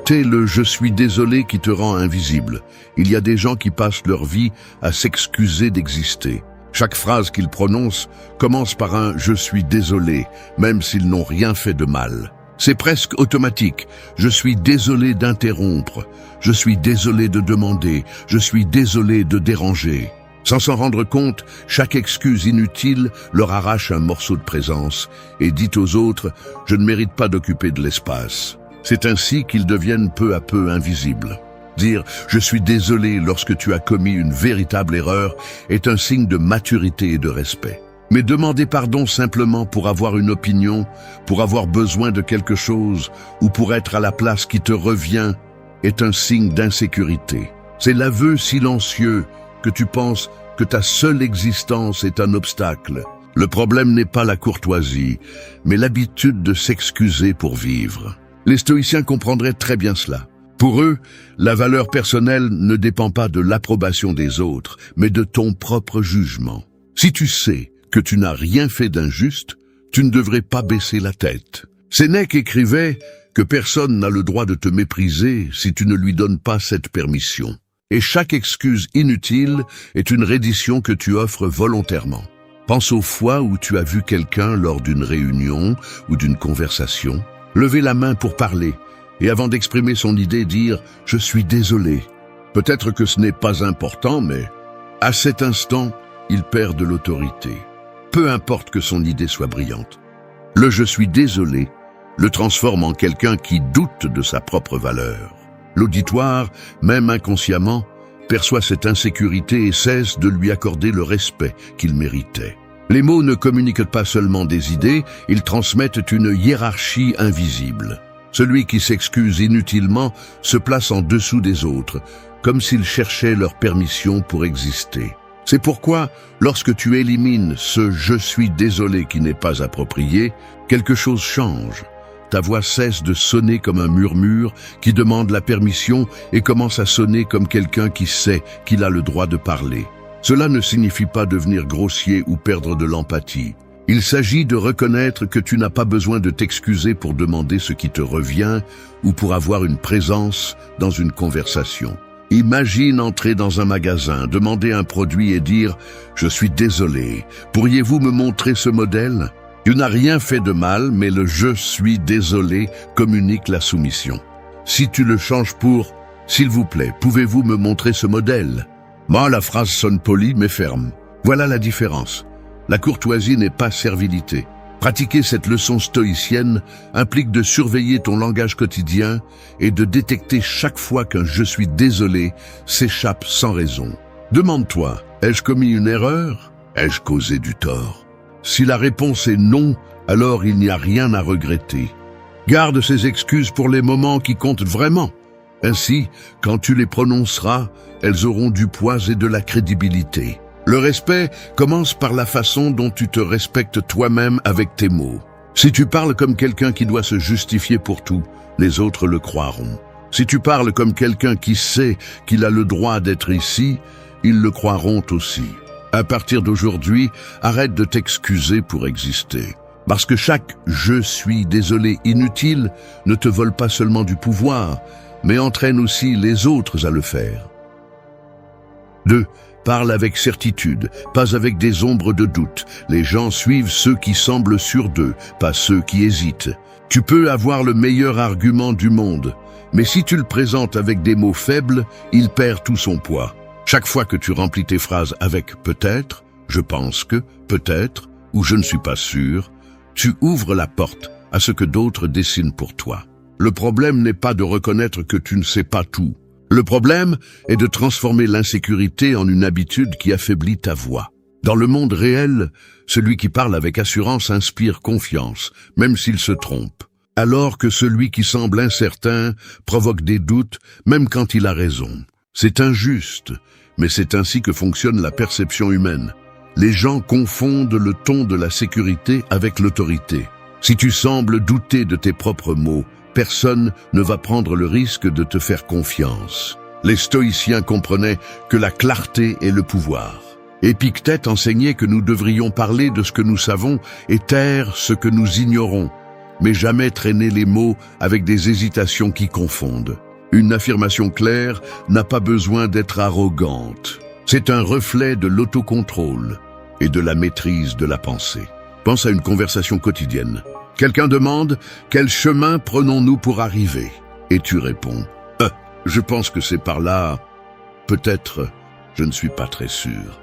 T'es le « je suis désolé » qui te rend invisible. Il y a des gens qui passent leur vie à s'excuser d'exister. Chaque phrase qu'ils prononcent commence par un « je suis désolé », même s'ils n'ont rien fait de mal. C'est presque automatique. Je suis désolé d'interrompre. Je suis désolé de demander. Je suis désolé de déranger. Sans s'en rendre compte, chaque excuse inutile leur arrache un morceau de présence et dit aux autres « je ne mérite pas d'occuper de l'espace ». C'est ainsi qu'ils deviennent peu à peu invisibles. Dire « je suis désolé » lorsque tu as commis une véritable erreur est un signe de maturité et de respect. Mais demander pardon simplement pour avoir une opinion, pour avoir besoin de quelque chose ou pour être à la place qui te revient est un signe d'insécurité. C'est l'aveu silencieux que tu penses que ta seule existence est un obstacle. Le problème n'est pas la courtoisie, mais l'habitude de s'excuser pour vivre. Les stoïciens comprendraient très bien cela. Pour eux, la valeur personnelle ne dépend pas de l'approbation des autres, mais de ton propre jugement. Si tu sais que tu n'as rien fait d'injuste, tu ne devrais pas baisser la tête. Sénèque écrivait que personne n'a le droit de te mépriser si tu ne lui donnes pas cette permission. Et chaque excuse inutile est une reddition que tu offres volontairement. Pense aux fois où tu as vu quelqu'un lors d'une réunion ou d'une conversation, lever la main pour parler et avant d'exprimer son idée dire « je suis désolé ». Peut-être que ce n'est pas important, mais à cet instant, il perd de l'autorité. Peu importe que son idée soit brillante. Le « je suis désolé » le transforme en quelqu'un qui doute de sa propre valeur. L'auditoire, même inconsciemment, perçoit cette insécurité et cesse de lui accorder le respect qu'il méritait. Les mots ne communiquent pas seulement des idées, ils transmettent une hiérarchie invisible. Celui qui s'excuse inutilement se place en dessous des autres, comme s'ils cherchaient leur permission pour exister. C'est pourquoi, lorsque tu élimines ce « je suis désolé » qui n'est pas approprié, quelque chose change. Ta voix cesse de sonner comme un murmure qui demande la permission et commence à sonner comme quelqu'un qui sait qu'il a le droit de parler. Cela ne signifie pas devenir grossier ou perdre de l'empathie. Il s'agit de reconnaître que tu n'as pas besoin de t'excuser pour demander ce qui te revient ou pour avoir une présence dans une conversation. Imagine entrer dans un magasin, demander un produit et dire « Je suis désolé, pourriez-vous me montrer ce modèle ?» Tu n'as rien fait de mal, mais le « je suis désolé » communique la soumission. Si tu le changes pour « S'il vous plaît, pouvez-vous me montrer ce modèle ?» La phrase sonne polie mais ferme. Voilà la différence. La courtoisie n'est pas servilité. Pratiquer cette leçon stoïcienne implique de surveiller ton langage quotidien et de détecter chaque fois qu'un « je suis désolé » s'échappe sans raison. Demande-toi, ai-je commis une erreur? Ai-je causé du tort? Si la réponse est non, alors il n'y a rien à regretter. Garde ces excuses pour les moments qui comptent vraiment. Ainsi, quand tu les prononceras, elles auront du poids et de la crédibilité. Le respect commence par la façon dont tu te respectes toi-même avec tes mots. Si tu parles comme quelqu'un qui doit se justifier pour tout, les autres le croiront. Si tu parles comme quelqu'un qui sait qu'il a le droit d'être ici, ils le croiront aussi. À partir d'aujourd'hui, arrête de t'excuser pour exister. Parce que chaque « je suis désolé » inutile ne te vole pas seulement du pouvoir, mais entraîne aussi les autres à le faire. 2. Parle avec certitude, pas avec des ombres de doute. Les gens suivent ceux qui semblent sûrs d'eux, pas ceux qui hésitent. Tu peux avoir le meilleur argument du monde, mais si tu le présentes avec des mots faibles, il perd tout son poids. Chaque fois que tu remplis tes phrases avec « peut-être »,« je pense que »,« peut-être » ou « je ne suis pas sûr », tu ouvres la porte à ce que d'autres dessinent pour toi. Le problème n'est pas de reconnaître que tu ne sais pas tout. Le problème est de transformer l'insécurité en une habitude qui affaiblit ta voix. Dans le monde réel, celui qui parle avec assurance inspire confiance, même s'il se trompe, alors que celui qui semble incertain provoque des doutes, même quand il a raison. C'est injuste, mais c'est ainsi que fonctionne la perception humaine. Les gens confondent le ton de la sécurité avec l'autorité. Si tu sembles douter de tes propres mots, personne ne va prendre le risque de te faire confiance. Les stoïciens comprenaient que la clarté est le pouvoir. Épictète enseignait que nous devrions parler de ce que nous savons et taire ce que nous ignorons, mais jamais traîner les mots avec des hésitations qui confondent. Une affirmation claire n'a pas besoin d'être arrogante. C'est un reflet de l'autocontrôle et de la maîtrise de la pensée. Pense à une conversation quotidienne. Quelqu'un demande « Quel chemin prenons-nous pour arriver ?» Et tu réponds « Je pense que c'est par là. Peut-être, je ne suis pas très sûr. »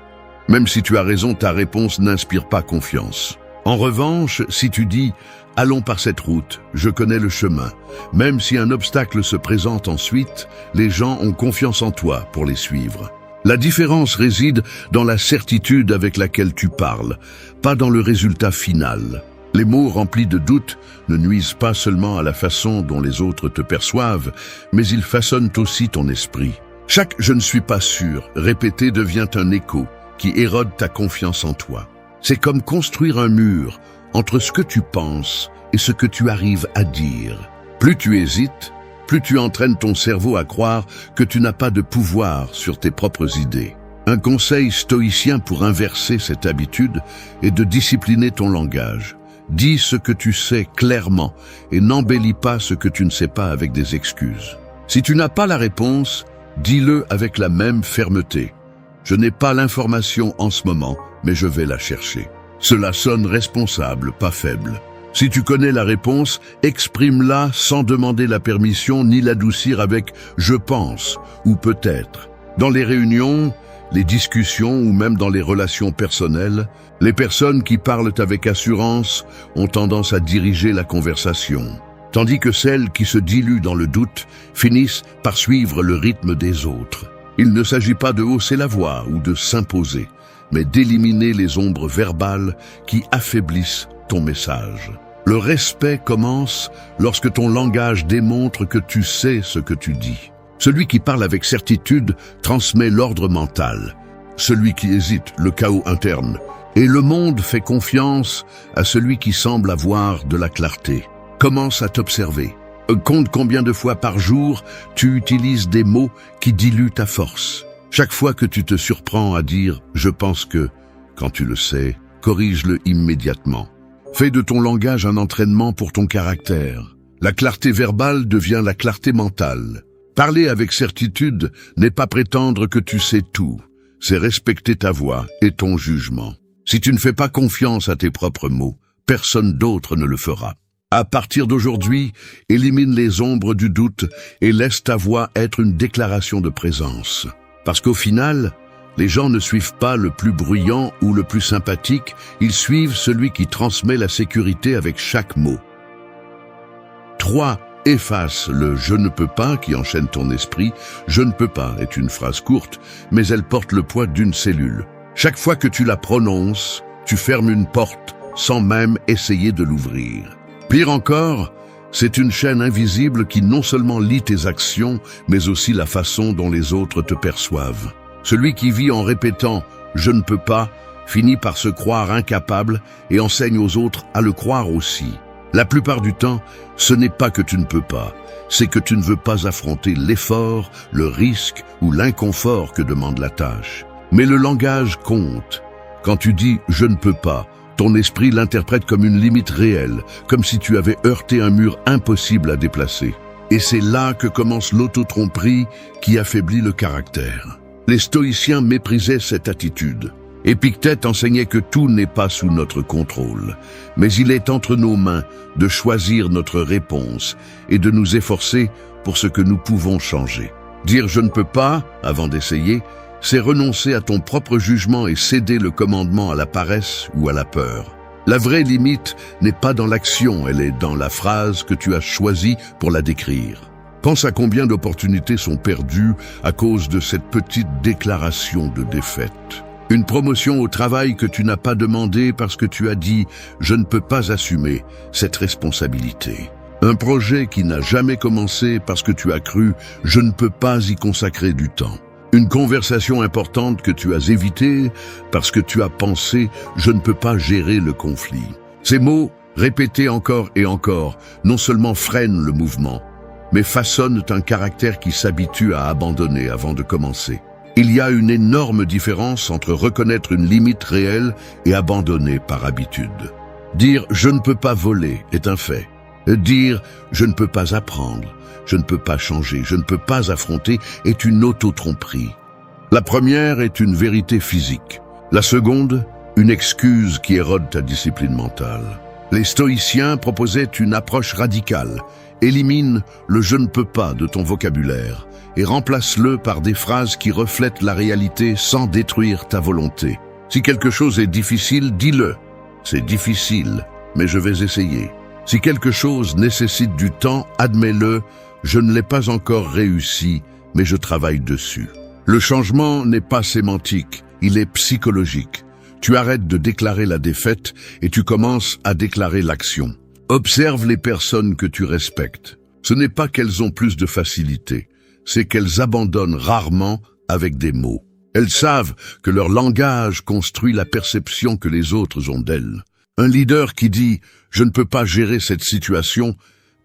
Même si tu as raison, ta réponse n'inspire pas confiance. En revanche, si tu dis « Allons par cette route, je connais le chemin », même si un obstacle se présente ensuite, les gens ont confiance en toi pour les suivre. La différence réside dans la certitude avec laquelle tu parles, pas dans le résultat final. Les mots remplis de doute ne nuisent pas seulement à la façon dont les autres te perçoivent, mais ils façonnent aussi ton esprit. Chaque « je ne suis pas sûr » répété devient un écho qui érode ta confiance en toi. C'est comme construire un mur entre ce que tu penses et ce que tu arrives à dire. Plus tu hésites, plus tu entraînes ton cerveau à croire que tu n'as pas de pouvoir sur tes propres idées. Un conseil stoïcien pour inverser cette habitude est de discipliner ton langage. Dis ce que tu sais clairement et n'embellis pas ce que tu ne sais pas avec des excuses. Si tu n'as pas la réponse, dis-le avec la même fermeté. Je n'ai pas l'information en ce moment, mais je vais la chercher. Cela sonne responsable, pas faible. Si tu connais la réponse, exprime-la sans demander la permission ni l'adoucir avec « je pense » ou « peut-être ». Dans les réunions, les discussions ou même dans les relations personnelles, les personnes qui parlent avec assurance ont tendance à diriger la conversation, tandis que celles qui se diluent dans le doute finissent par suivre le rythme des autres. Il ne s'agit pas de hausser la voix ou de s'imposer, mais d'éliminer les ombres verbales qui affaiblissent ton message. Le respect commence lorsque ton langage démontre que tu sais ce que tu dis. Celui qui parle avec certitude transmet l'ordre mental. Celui qui hésite, le chaos interne. Et le monde fait confiance à celui qui semble avoir de la clarté. Commence à t'observer. Compte combien de fois par jour tu utilises des mots qui diluent ta force. Chaque fois que tu te surprends à dire « je pense que », quand tu le sais, corrige-le immédiatement. Fais de ton langage un entraînement pour ton caractère. La clarté verbale devient la clarté mentale. Parler avec certitude n'est pas prétendre que tu sais tout, c'est respecter ta voix et ton jugement. Si tu ne fais pas confiance à tes propres mots, personne d'autre ne le fera. À partir d'aujourd'hui, élimine les ombres du doute et laisse ta voix être une déclaration de présence. Parce qu'au final, les gens ne suivent pas le plus bruyant ou le plus sympathique, ils suivent celui qui transmet la sécurité avec chaque mot. 3. Efface le « je ne peux pas » qui enchaîne ton esprit. « Je ne peux pas » est une phrase courte, mais elle porte le poids d'une cellule. Chaque fois que tu la prononces, tu fermes une porte sans même essayer de l'ouvrir. Pire encore, c'est une chaîne invisible qui non seulement lie tes actions, mais aussi la façon dont les autres te perçoivent. Celui qui vit en répétant « je ne peux pas » finit par se croire incapable et enseigne aux autres à le croire aussi. La plupart du temps, ce n'est pas que tu ne peux pas, c'est que tu ne veux pas affronter l'effort, le risque ou l'inconfort que demande la tâche. Mais le langage compte. Quand tu dis « je ne peux pas », ton esprit l'interprète comme une limite réelle, comme si tu avais heurté un mur impossible à déplacer. Et c'est là que commence l'autotromperie qui affaiblit le caractère. Les stoïciens méprisaient cette attitude. Épictète enseignait que tout n'est pas sous notre contrôle, mais il est entre nos mains de choisir notre réponse et de nous efforcer pour ce que nous pouvons changer. Dire « je ne peux pas » avant d'essayer, c'est renoncer à ton propre jugement et céder le commandement à la paresse ou à la peur. La vraie limite n'est pas dans l'action, elle est dans la phrase que tu as choisie pour la décrire. Pense à combien d'opportunités sont perdues à cause de cette petite déclaration de défaite. Une promotion au travail que tu n'as pas demandé parce que tu as dit « je ne peux pas assumer cette responsabilité ». Un projet qui n'a jamais commencé parce que tu as cru « je ne peux pas y consacrer du temps ». Une conversation importante que tu as évitée parce que tu as pensé « je ne peux pas gérer le conflit ». Ces mots, répétés encore et encore, non seulement freinent le mouvement, mais façonnent un caractère qui s'habitue à abandonner avant de commencer. Il y a une énorme différence entre reconnaître une limite réelle et abandonner par habitude. Dire « je ne peux pas voler » est un fait. Dire « je ne peux pas apprendre », « je ne peux pas changer », « je ne peux pas affronter » est une autotromperie. La première est une vérité physique. La seconde, une excuse qui érode ta discipline mentale. Les stoïciens proposaient une approche radicale. Élimine le « je ne peux pas » de ton vocabulaire et remplace-le par des phrases qui reflètent la réalité sans détruire ta volonté. Si quelque chose est difficile, dis-le. C'est difficile, mais je vais essayer. Si quelque chose nécessite du temps, admets-le. Je ne l'ai pas encore réussi, mais je travaille dessus. Le changement n'est pas sémantique, il est psychologique. Tu arrêtes de déclarer la défaite et tu commences à déclarer l'action. Observe les personnes que tu respectes. Ce n'est pas qu'elles ont plus de facilité, c'est qu'elles abandonnent rarement avec des mots. Elles savent que leur langage construit la perception que les autres ont d'elles. Un leader qui dit « je ne peux pas gérer cette situation »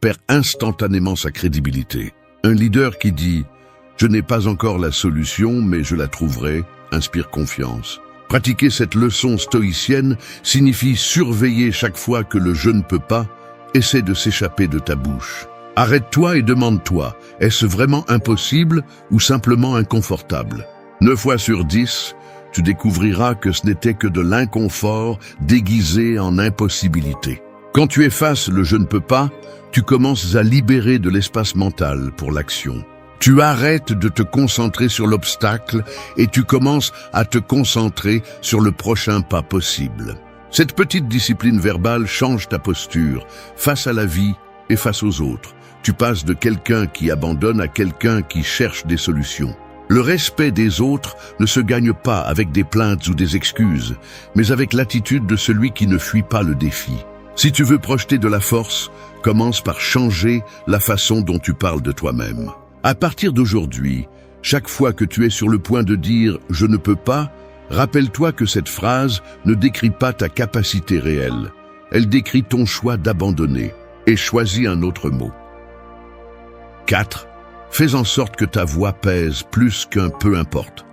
perd instantanément sa crédibilité. Un leader qui dit « je n'ai pas encore la solution, mais je la trouverai » inspire confiance. Pratiquer cette leçon stoïcienne signifie surveiller chaque fois que le « je ne peux pas » essaie de s'échapper de ta bouche. Arrête-toi et demande-toi, est-ce vraiment impossible ou simplement inconfortable? 9 fois sur 10, tu découvriras que ce n'était que de l'inconfort déguisé en impossibilité. Quand tu effaces le « je ne peux pas », tu commences à libérer de l'espace mental pour l'action. Tu arrêtes de te concentrer sur l'obstacle et tu commences à te concentrer sur le prochain pas possible. Cette petite discipline verbale change ta posture face à la vie et face aux autres. Tu passes de quelqu'un qui abandonne à quelqu'un qui cherche des solutions. Le respect des autres ne se gagne pas avec des plaintes ou des excuses, mais avec l'attitude de celui qui ne fuit pas le défi. Si tu veux projeter de la force, commence par changer la façon dont tu parles de toi-même. À partir d'aujourd'hui, chaque fois que tu es sur le point de dire « je ne peux pas », rappelle-toi que cette phrase ne décrit pas ta capacité réelle. Elle décrit ton choix d'abandonner et choisis un autre mot. 4. Fais en sorte que ta voix pèse plus qu'un « peu importe ».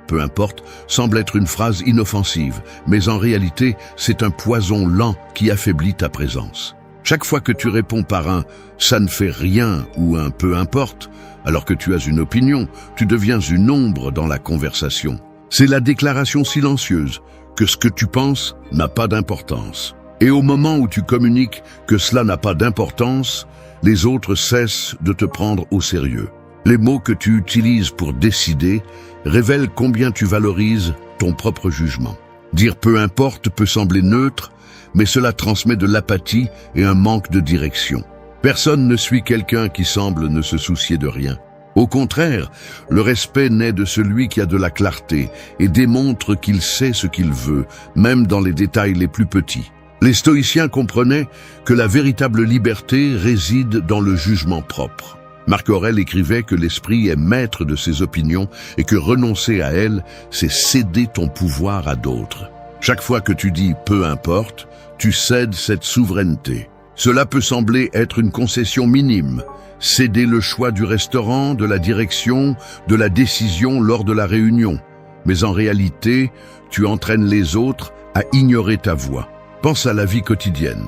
Peu importe semble être une phrase inoffensive, mais en réalité, c'est un poison lent qui affaiblit ta présence. Chaque fois que tu réponds par un « ça ne fait rien » ou un « peu importe », alors que tu as une opinion, tu deviens une ombre dans la conversation. C'est la déclaration silencieuse que ce que tu penses n'a pas d'importance. Et au moment où tu communiques que cela n'a pas d'importance, les autres cessent de te prendre au sérieux. Les mots que tu utilises pour décider révèlent combien tu valorises ton propre jugement. Dire « peu importe » peut sembler neutre, mais cela transmet de l'apathie et un manque de direction. Personne ne suit quelqu'un qui semble ne se soucier de rien. Au contraire, le respect naît de celui qui a de la clarté et démontre qu'il sait ce qu'il veut, même dans les détails les plus petits. Les stoïciens comprenaient que la véritable liberté réside dans le jugement propre. Marc Aurèle écrivait que l'esprit est maître de ses opinions et que renoncer à elles, c'est céder ton pouvoir à d'autres. Chaque fois que tu dis « peu importe », tu cèdes cette souveraineté. Cela peut sembler être une concession minime, céder le choix du restaurant, de la direction, de la décision lors de la réunion. Mais en réalité, tu entraînes les autres à ignorer ta voix. Pense à la vie quotidienne.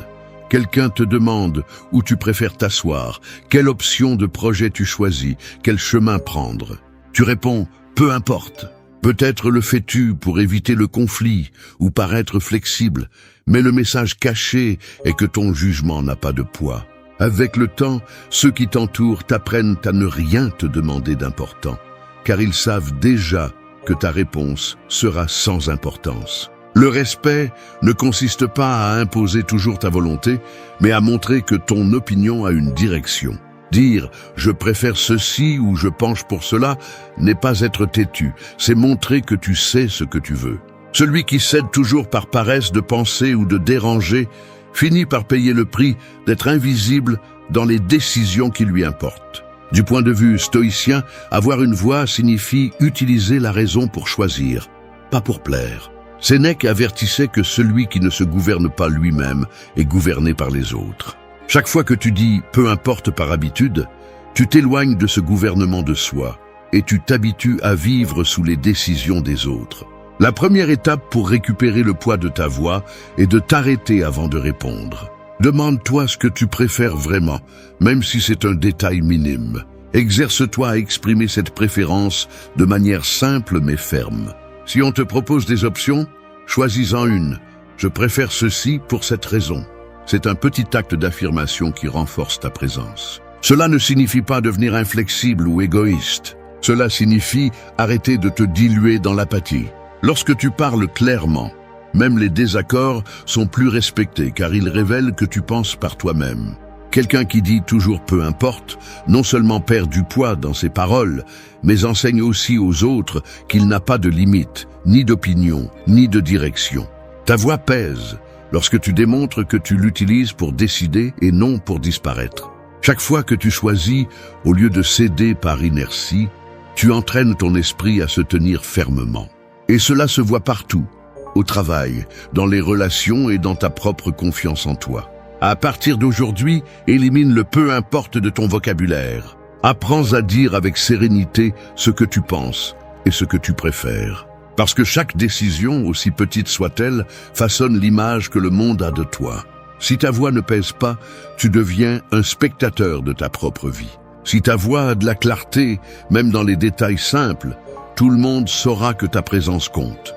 Quelqu'un te demande où tu préfères t'asseoir, quelle option de projet tu choisis, quel chemin prendre. Tu réponds « peu importe ». Peut-être le fais-tu pour éviter le conflit ou paraître flexible, mais le message caché est que ton jugement n'a pas de poids. Avec le temps, ceux qui t'entourent t'apprennent à ne rien te demander d'important, car ils savent déjà que ta réponse sera sans importance. Le respect ne consiste pas à imposer toujours ta volonté, mais à montrer que ton opinion a une direction. Dire « je préfère ceci » ou « je penche pour cela » n'est pas être têtu, c'est montrer que tu sais ce que tu veux. Celui qui cède toujours par paresse de penser ou de déranger finit par payer le prix d'être invisible dans les décisions qui lui importent. Du point de vue stoïcien, avoir une voix signifie utiliser la raison pour choisir, pas pour plaire. Sénèque avertissait que celui qui ne se gouverne pas lui-même est gouverné par les autres. Chaque fois que tu dis « peu importe » par habitude, tu t'éloignes de ce gouvernement de soi et tu t'habitues à vivre sous les décisions des autres. La première étape pour récupérer le poids de ta voix est de t'arrêter avant de répondre. Demande-toi ce que tu préfères vraiment, même si c'est un détail minime. Exerce-toi à exprimer cette préférence de manière simple mais ferme. Si on te propose des options, choisis-en une. Je préfère ceci pour cette raison. C'est un petit acte d'affirmation qui renforce ta présence. Cela ne signifie pas devenir inflexible ou égoïste. Cela signifie arrêter de te diluer dans l'apathie. Lorsque tu parles clairement, même les désaccords sont plus respectés car ils révèlent que tu penses par toi-même. Quelqu'un qui dit toujours peu importe, non seulement perd du poids dans ses paroles, mais enseigne aussi aux autres qu'il n'a pas de limite, ni d'opinion, ni de direction. Ta voix pèse lorsque tu démontres que tu l'utilises pour décider et non pour disparaître. Chaque fois que tu choisis, au lieu de céder par inertie, tu entraînes ton esprit à se tenir fermement. Et cela se voit partout, au travail, dans les relations et dans ta propre confiance en toi. À partir d'aujourd'hui, élimine le peu importe de ton vocabulaire. Apprends à dire avec sérénité ce que tu penses et ce que tu préfères. Parce que chaque décision, aussi petite soit-elle, façonne l'image que le monde a de toi. Si ta voix ne pèse pas, tu deviens un spectateur de ta propre vie. Si ta voix a de la clarté, même dans les détails simples, tout le monde saura que ta présence compte.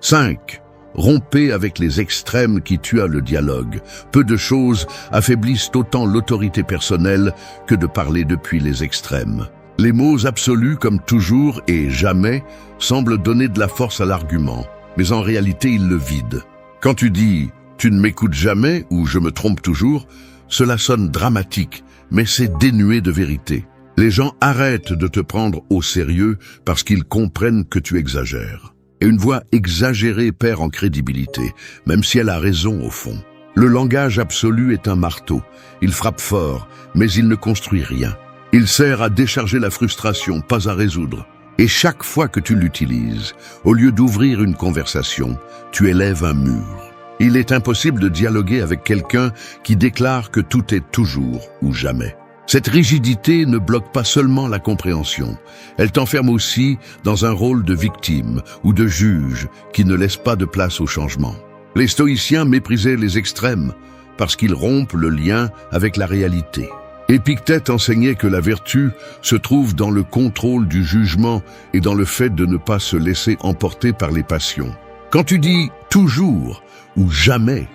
5. Rompez avec les extrêmes qui tuent le dialogue. Peu de choses affaiblissent autant l'autorité personnelle que de parler depuis les extrêmes. Les mots absolus comme toujours et jamais semblent donner de la force à l'argument, mais en réalité ils le vident. Quand tu dis « tu ne m'écoutes jamais » ou « je me trompe toujours », cela sonne dramatique, mais c'est dénué de vérité. Les gens arrêtent de te prendre au sérieux parce qu'ils comprennent que tu exagères. Et une voix exagérée perd en crédibilité, même si elle a raison au fond. Le langage absolu est un marteau. Il frappe fort, mais il ne construit rien. Il sert à décharger la frustration, pas à résoudre. Et chaque fois que tu l'utilises, au lieu d'ouvrir une conversation, tu élèves un mur. Il est impossible de dialoguer avec quelqu'un qui déclare que tout est toujours ou jamais. Cette rigidité ne bloque pas seulement la compréhension, elle t'enferme aussi dans un rôle de victime ou de juge qui ne laisse pas de place au changement. Les stoïciens méprisaient les extrêmes parce qu'ils rompent le lien avec la réalité. Épictète enseignait que la vertu se trouve dans le contrôle du jugement et dans le fait de ne pas se laisser emporter par les passions. Quand tu dis « toujours » ou « jamais »,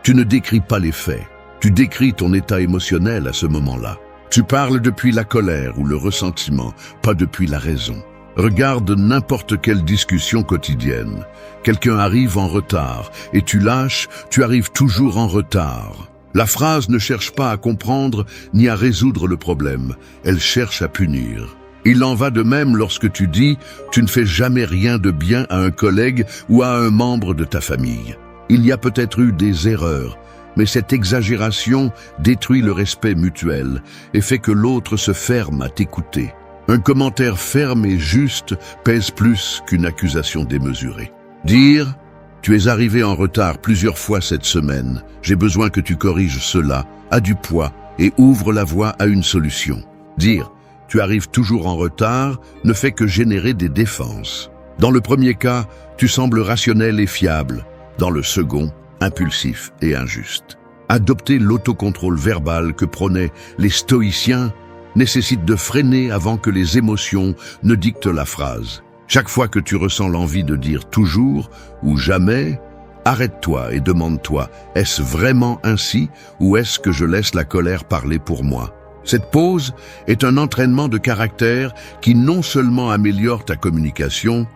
tu ne décris pas les faits, tu décris ton état émotionnel à ce moment-là. Tu parles depuis la colère ou le ressentiment, pas depuis la raison. Regarde n'importe quelle discussion quotidienne. Quelqu'un arrive en retard et tu lâches, tu arrives toujours en retard. La phrase ne cherche pas à comprendre ni à résoudre le problème, elle cherche à punir. Il en va de même lorsque tu dis « tu ne fais jamais rien de bien à un collègue ou à un membre de ta famille ». Il y a peut-être eu des erreurs, mais cette exagération détruit le respect mutuel et fait que l'autre se ferme à t'écouter. Un commentaire ferme et juste pèse plus qu'une accusation démesurée. Dire « tu es arrivé en retard plusieurs fois cette semaine, j'ai besoin que tu corriges cela », a du poids et ouvre la voie à une solution. Dire « tu arrives toujours en retard » ne fait que générer des défenses. Dans le premier cas, tu sembles rationnel et fiable. Dans le second, impulsif et injuste. Adopter l'autocontrôle verbal que prônaient les stoïciens nécessite de freiner avant que les émotions ne dictent la phrase. Chaque fois que tu ressens l'envie de dire toujours ou jamais, arrête-toi et demande-toi, est-ce vraiment ainsi ou est-ce que je laisse la colère parler pour moi? Cette pause est un entraînement de caractère qui non seulement améliore ta communication,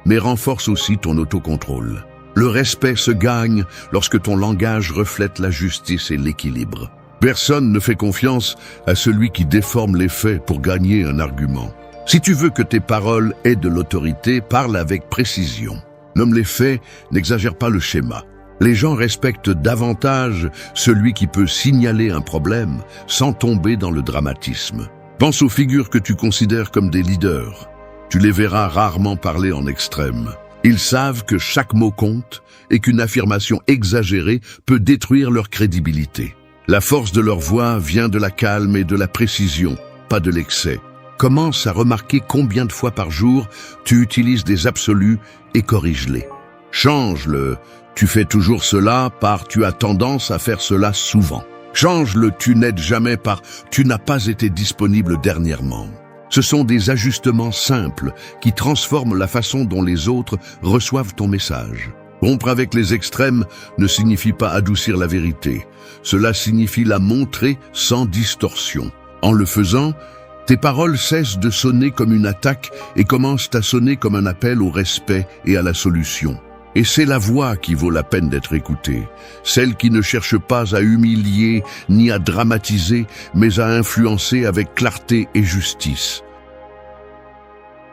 mais renforce aussi ton autocontrôle. Le respect se gagne lorsque ton langage reflète la justice et l'équilibre. Personne ne fait confiance à celui qui déforme les faits pour gagner un argument. Si tu veux que tes paroles aient de l'autorité, parle avec précision. Nomme les faits, n'exagère pas le schéma. Les gens respectent davantage celui qui peut signaler un problème sans tomber dans le dramatisme. Pense aux figures que tu considères comme des leaders. Tu les verras rarement parler en extrême. Ils savent que chaque mot compte et qu'une affirmation exagérée peut détruire leur crédibilité. La force de leur voix vient de la calme et de la précision, pas de l'excès. Commence à remarquer combien de fois par jour tu utilises des absolus et corrige-les. Change le « tu fais toujours cela » par « tu as tendance à faire cela souvent ». Change le « tu n'aides jamais » par « tu n'as pas été disponible dernièrement ». Ce sont des ajustements simples qui transforment la façon dont les autres reçoivent ton message. Rompre avec les extrêmes ne signifie pas adoucir la vérité. Cela signifie la montrer sans distorsion. En le faisant, tes paroles cessent de sonner comme une attaque et commencent à sonner comme un appel au respect et à la solution. Et c'est la voix qui vaut la peine d'être écoutée, celle qui ne cherche pas à humilier ni à dramatiser, mais à influencer avec clarté et justice.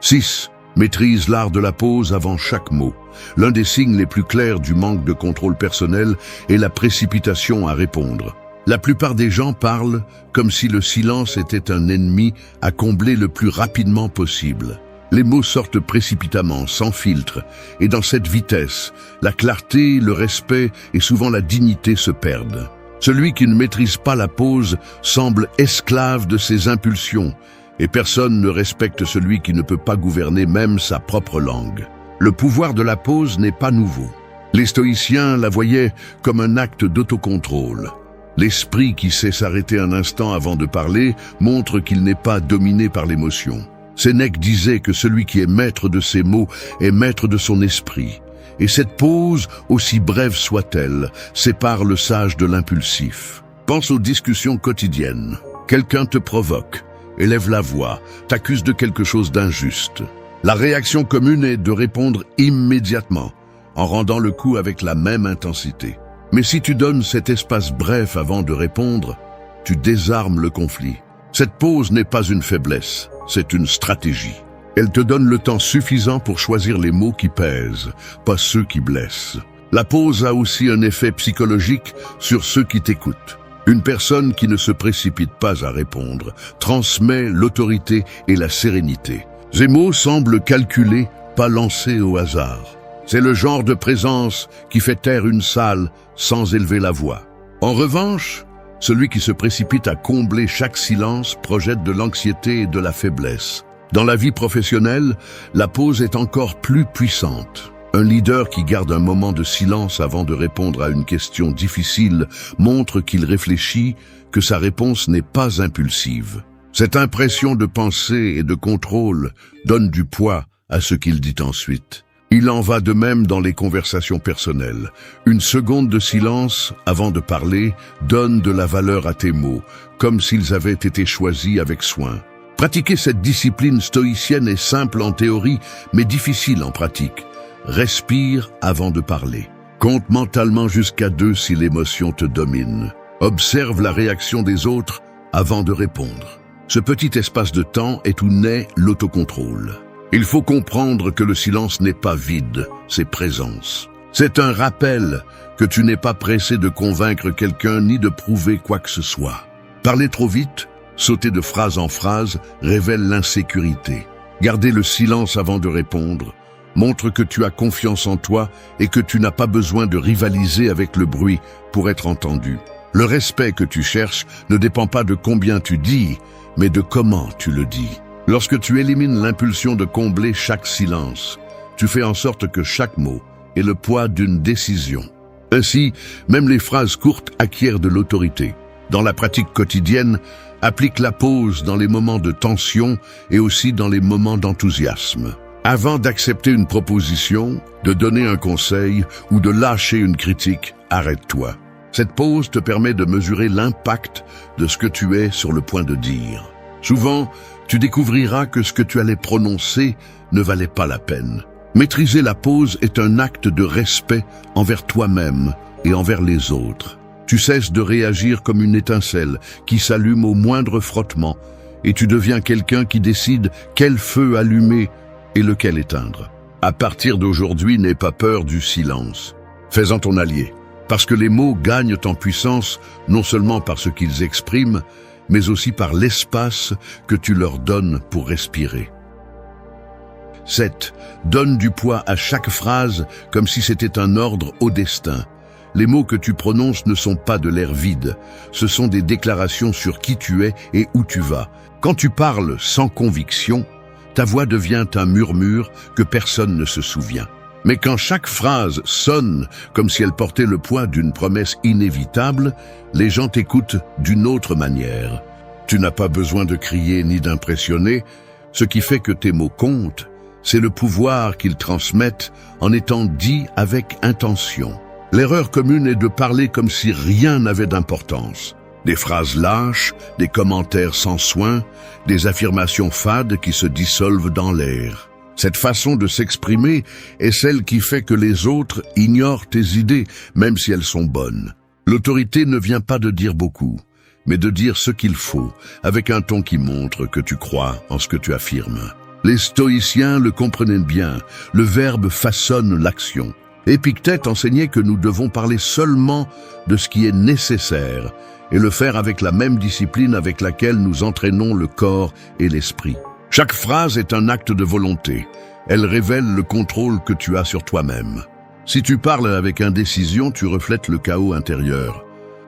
6. Maîtrise l'art de la pause avant chaque mot. L'un des signes les plus clairs du manque de contrôle personnel est la précipitation à répondre. La plupart des gens parlent comme si le silence était un ennemi à combler le plus rapidement possible. Les mots sortent précipitamment, sans filtre, et dans cette vitesse, la clarté, le respect et souvent la dignité se perdent. Celui qui ne maîtrise pas la pause semble esclave de ses impulsions, et personne ne respecte celui qui ne peut pas gouverner même sa propre langue. Le pouvoir de la pause n'est pas nouveau. Les stoïciens la voyaient comme un acte d'autocontrôle. L'esprit qui sait s'arrêter un instant avant de parler montre qu'il n'est pas dominé par l'émotion. Sénèque disait que celui qui est maître de ses mots est maître de son esprit. Et cette pause, aussi brève soit-elle, sépare le sage de l'impulsif. Pense aux discussions quotidiennes. Quelqu'un te provoque, élève la voix, t'accuse de quelque chose d'injuste. La réaction commune est de répondre immédiatement, en rendant le coup avec la même intensité. Mais si tu donnes cet espace bref avant de répondre, tu désarmes le conflit. Cette pause n'est pas une faiblesse, c'est une stratégie. Elle te donne le temps suffisant pour choisir les mots qui pèsent, pas ceux qui blessent. La pause a aussi un effet psychologique sur ceux qui t'écoutent. Une personne qui ne se précipite pas à répondre transmet l'autorité et la sérénité. Ces mots semblent calculés, pas lancés au hasard. C'est le genre de présence qui fait taire une salle sans élever la voix. En revanche, celui qui se précipite à combler chaque silence projette de l'anxiété et de la faiblesse. Dans la vie professionnelle, la pause est encore plus puissante. Un leader qui garde un moment de silence avant de répondre à une question difficile montre qu'il réfléchit, que sa réponse n'est pas impulsive. Cette impression de pensée et de contrôle donne du poids à ce qu'il dit ensuite. Il en va de même dans les conversations personnelles. Une seconde de silence avant de parler donne de la valeur à tes mots, comme s'ils avaient été choisis avec soin. Pratiquer cette discipline stoïcienne est simple en théorie, mais difficile en pratique. Respire avant de parler. Compte mentalement jusqu'à 2 si l'émotion te domine. Observe la réaction des autres avant de répondre. Ce petit espace de temps est où naît l'autocontrôle. Il faut comprendre que le silence n'est pas vide, c'est présence. C'est un rappel que tu n'es pas pressé de convaincre quelqu'un ni de prouver quoi que ce soit. Parler trop vite, sauter de phrase en phrase, révèle l'insécurité. Garder le silence avant de répondre montre que tu as confiance en toi et que tu n'as pas besoin de rivaliser avec le bruit pour être entendu. Le respect que tu cherches ne dépend pas de combien tu dis, mais de comment tu le dis. Lorsque tu élimines l'impulsion de combler chaque silence, tu fais en sorte que chaque mot ait le poids d'une décision. Ainsi, même les phrases courtes acquièrent de l'autorité. Dans la pratique quotidienne, applique la pause dans les moments de tension et aussi dans les moments d'enthousiasme. Avant d'accepter une proposition, de donner un conseil ou de lâcher une critique, arrête-toi. Cette pause te permet de mesurer l'impact de ce que tu es sur le point de dire. Souvent, tu découvriras que ce que tu allais prononcer ne valait pas la peine. Maîtriser la pause est un acte de respect envers toi-même et envers les autres. Tu cesses de réagir comme une étincelle qui s'allume au moindre frottement et tu deviens quelqu'un qui décide quel feu allumer et lequel éteindre. À partir d'aujourd'hui, n'aie pas peur du silence. Fais-en ton allié, parce que les mots gagnent en puissance non seulement par ce qu'ils expriment, mais aussi par l'espace que tu leur donnes pour respirer. 7. Donne du poids à chaque phrase comme si c'était un ordre au destin. Les mots que tu prononces ne sont pas de l'air vide, ce sont des déclarations sur qui tu es et où tu vas. Quand tu parles sans conviction, ta voix devient un murmure que personne ne se souvient. Mais quand chaque phrase sonne comme si elle portait le poids d'une promesse inévitable, les gens t'écoutent d'une autre manière. Tu n'as pas besoin de crier ni d'impressionner. Ce qui fait que tes mots comptent, c'est le pouvoir qu'ils transmettent en étant dits avec intention. L'erreur commune est de parler comme si rien n'avait d'importance. Des phrases lâches, des commentaires sans soin, des affirmations fades qui se dissolvent dans l'air. Cette façon de s'exprimer est celle qui fait que les autres ignorent tes idées, même si elles sont bonnes. L'autorité ne vient pas de dire beaucoup, mais de dire ce qu'il faut, avec un ton qui montre que tu crois en ce que tu affirmes. Les stoïciens le comprenaient bien, le verbe façonne l'action. Épictète enseignait que nous devons parler seulement de ce qui est nécessaire et le faire avec la même discipline avec laquelle nous entraînons le corps et l'esprit. Chaque phrase est un acte de volonté. Elle révèle le contrôle que tu as sur toi-même. Si tu parles avec indécision, tu reflètes le chaos intérieur.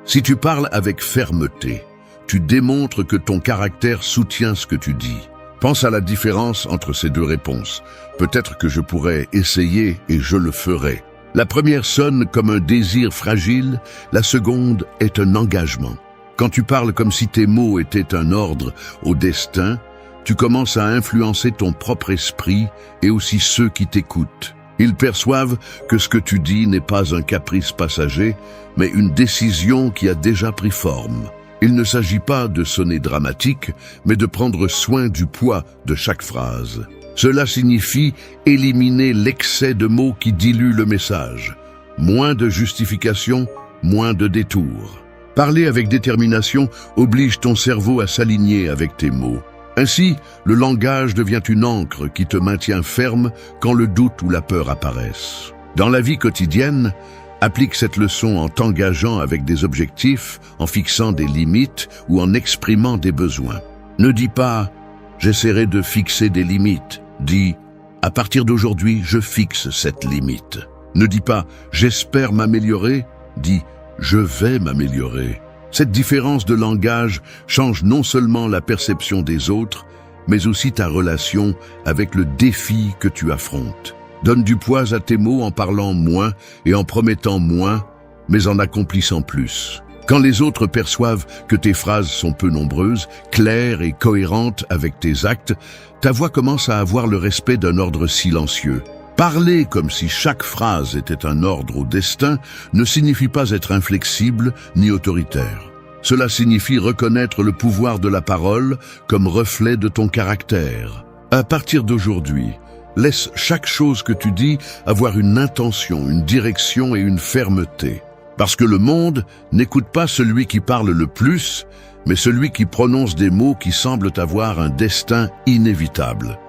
Si tu parles avec fermeté, tu démontres que ton caractère soutient ce que tu dis. Pense à la différence entre ces deux réponses. Peut-être que je pourrais essayer et je le ferai. La première sonne comme un désir fragile, la seconde est un engagement. Quand tu parles comme si tes mots étaient un ordre au destin, tu commences à influencer ton propre esprit et aussi ceux qui t'écoutent. Ils perçoivent que ce que tu dis n'est pas un caprice passager, mais une décision qui a déjà pris forme. Il ne s'agit pas de sonner dramatique, mais de prendre soin du poids de chaque phrase. Cela signifie éliminer l'excès de mots qui diluent le message. Moins de justification, moins de détours. Parler avec détermination oblige ton cerveau à s'aligner avec tes mots. Ainsi, le langage devient une ancre qui te maintient ferme quand le doute ou la peur apparaissent. Dans la vie quotidienne, applique cette leçon en t'engageant avec des objectifs, en fixant des limites ou en exprimant des besoins. Ne dis pas « j'essaierai de fixer des limites ». Dis « à partir d'aujourd'hui, je fixe cette limite ». Ne dis pas « j'espère m'améliorer ». Dis « je vais m'améliorer ». Cette différence de langage change non seulement la perception des autres, mais aussi ta relation avec le défi que tu affrontes. Donne du poids à tes mots en parlant moins et en promettant moins, mais en accomplissant plus. Quand les autres perçoivent que tes phrases sont peu nombreuses, claires et cohérentes avec tes actes, ta voix commence à avoir le respect d'un ordre silencieux. Parler comme si chaque phrase était un ordre au destin ne signifie pas être inflexible ni autoritaire. Cela signifie reconnaître le pouvoir de la parole comme reflet de ton caractère. À partir d'aujourd'hui, laisse chaque chose que tu dis avoir une intention, une direction et une fermeté. Parce que le monde n'écoute pas celui qui parle le plus, mais celui qui prononce des mots qui semblent avoir un destin inévitable.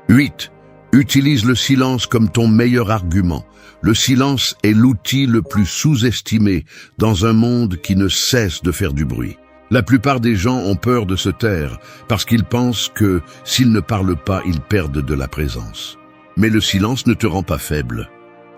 8. Utilise le silence comme ton meilleur argument. Le silence est l'outil le plus sous-estimé dans un monde qui ne cesse de faire du bruit. La plupart des gens ont peur de se taire parce qu'ils pensent que s'ils ne parlent pas, ils perdent de la présence. Mais le silence ne te rend pas faible.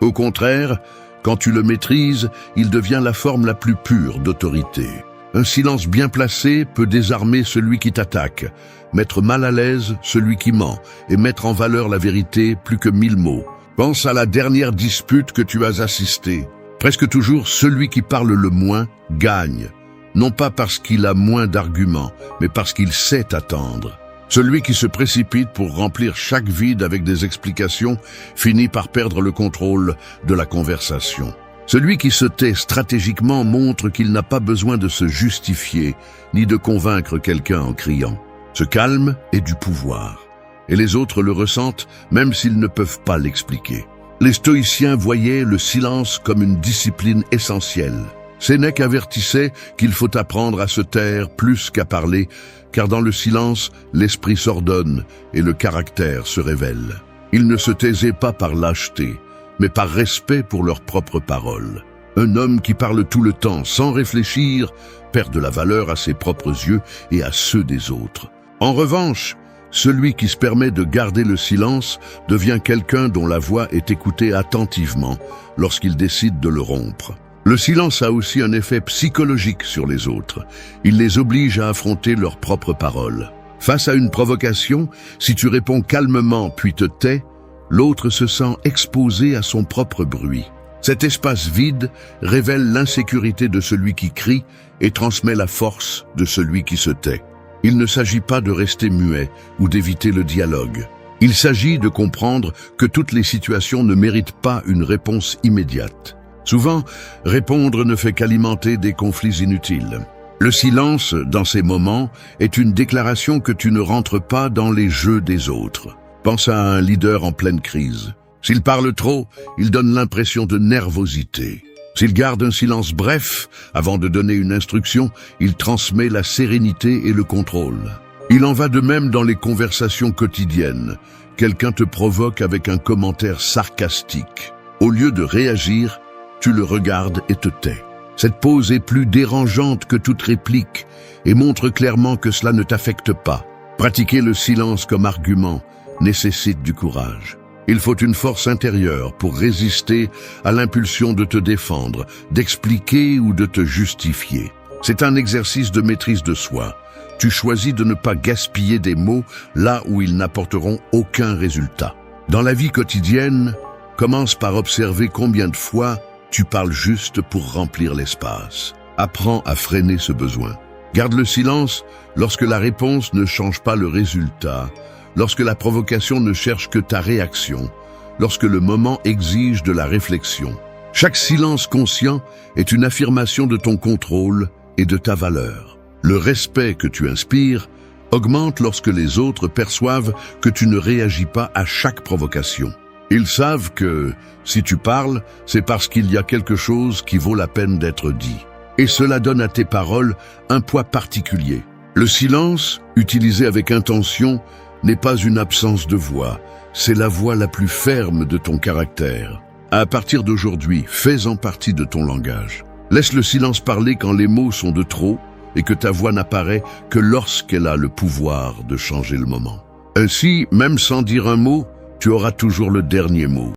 Au contraire, quand tu le maîtrises, il devient la forme la plus pure d'autorité. Un silence bien placé peut désarmer celui qui t'attaque, mettre mal à l'aise celui qui ment et mettre en valeur la vérité plus que 1000 mots. Pense à la dernière dispute que tu as assistée. Presque toujours, celui qui parle le moins gagne, non pas parce qu'il a moins d'arguments, mais parce qu'il sait attendre. Celui qui se précipite pour remplir chaque vide avec des explications finit par perdre le contrôle de la conversation. Celui qui se tait stratégiquement montre qu'il n'a pas besoin de se justifier, ni de convaincre quelqu'un en criant. Ce calme est du pouvoir, et les autres le ressentent même s'ils ne peuvent pas l'expliquer. Les stoïciens voyaient le silence comme une discipline essentielle. Sénèque avertissait qu'il faut apprendre à se taire plus qu'à parler, car dans le silence, l'esprit s'ordonne et le caractère se révèle. Ils ne se taisaient pas par lâcheté, mais par respect pour leurs propres paroles. Un homme qui parle tout le temps sans réfléchir perd de la valeur à ses propres yeux et à ceux des autres. En revanche, celui qui se permet de garder le silence devient quelqu'un dont la voix est écoutée attentivement lorsqu'il décide de le rompre. Le silence a aussi un effet psychologique sur les autres. Il les oblige à affronter leurs propres paroles. Face à une provocation, si tu réponds calmement puis te tais, l'autre se sent exposé à son propre bruit. Cet espace vide révèle l'insécurité de celui qui crie et transmet la force de celui qui se tait. Il ne s'agit pas de rester muet ou d'éviter le dialogue. Il s'agit de comprendre que toutes les situations ne méritent pas une réponse immédiate. Souvent, répondre ne fait qu'alimenter des conflits inutiles. Le silence, dans ces moments, est une déclaration que tu ne rentres pas dans les jeux des autres. Pense à un leader en pleine crise. S'il parle trop, il donne l'impression de nervosité. S'il garde un silence bref avant de donner une instruction, il transmet la sérénité et le contrôle. Il en va de même dans les conversations quotidiennes. Quelqu'un te provoque avec un commentaire sarcastique. Au lieu de réagir, tu le regardes et te tais. Cette pause est plus dérangeante que toute réplique et montre clairement que cela ne t'affecte pas. Pratiquer le silence comme argument nécessite du courage. Il faut une force intérieure pour résister à l'impulsion de te défendre, d'expliquer ou de te justifier. C'est un exercice de maîtrise de soi. Tu choisis de ne pas gaspiller des mots là où ils n'apporteront aucun résultat. Dans la vie quotidienne, commence par observer combien de fois tu parles juste pour remplir l'espace. Apprends à freiner ce besoin. Garde le silence lorsque la réponse ne change pas le résultat, lorsque la provocation ne cherche que ta réaction, lorsque le moment exige de la réflexion. Chaque silence conscient est une affirmation de ton contrôle et de ta valeur. Le respect que tu inspires augmente lorsque les autres perçoivent que tu ne réagis pas à chaque provocation. Ils savent que, si tu parles, c'est parce qu'il y a quelque chose qui vaut la peine d'être dit. Et cela donne à tes paroles un poids particulier. Le silence, utilisé avec intention, n'est pas une absence de voix, c'est la voix la plus ferme de ton caractère. À partir d'aujourd'hui, fais-en partie de ton langage. Laisse le silence parler quand les mots sont de trop et que ta voix n'apparaît que lorsqu'elle a le pouvoir de changer le moment. Ainsi, même sans dire un mot, tu auras toujours le dernier mot.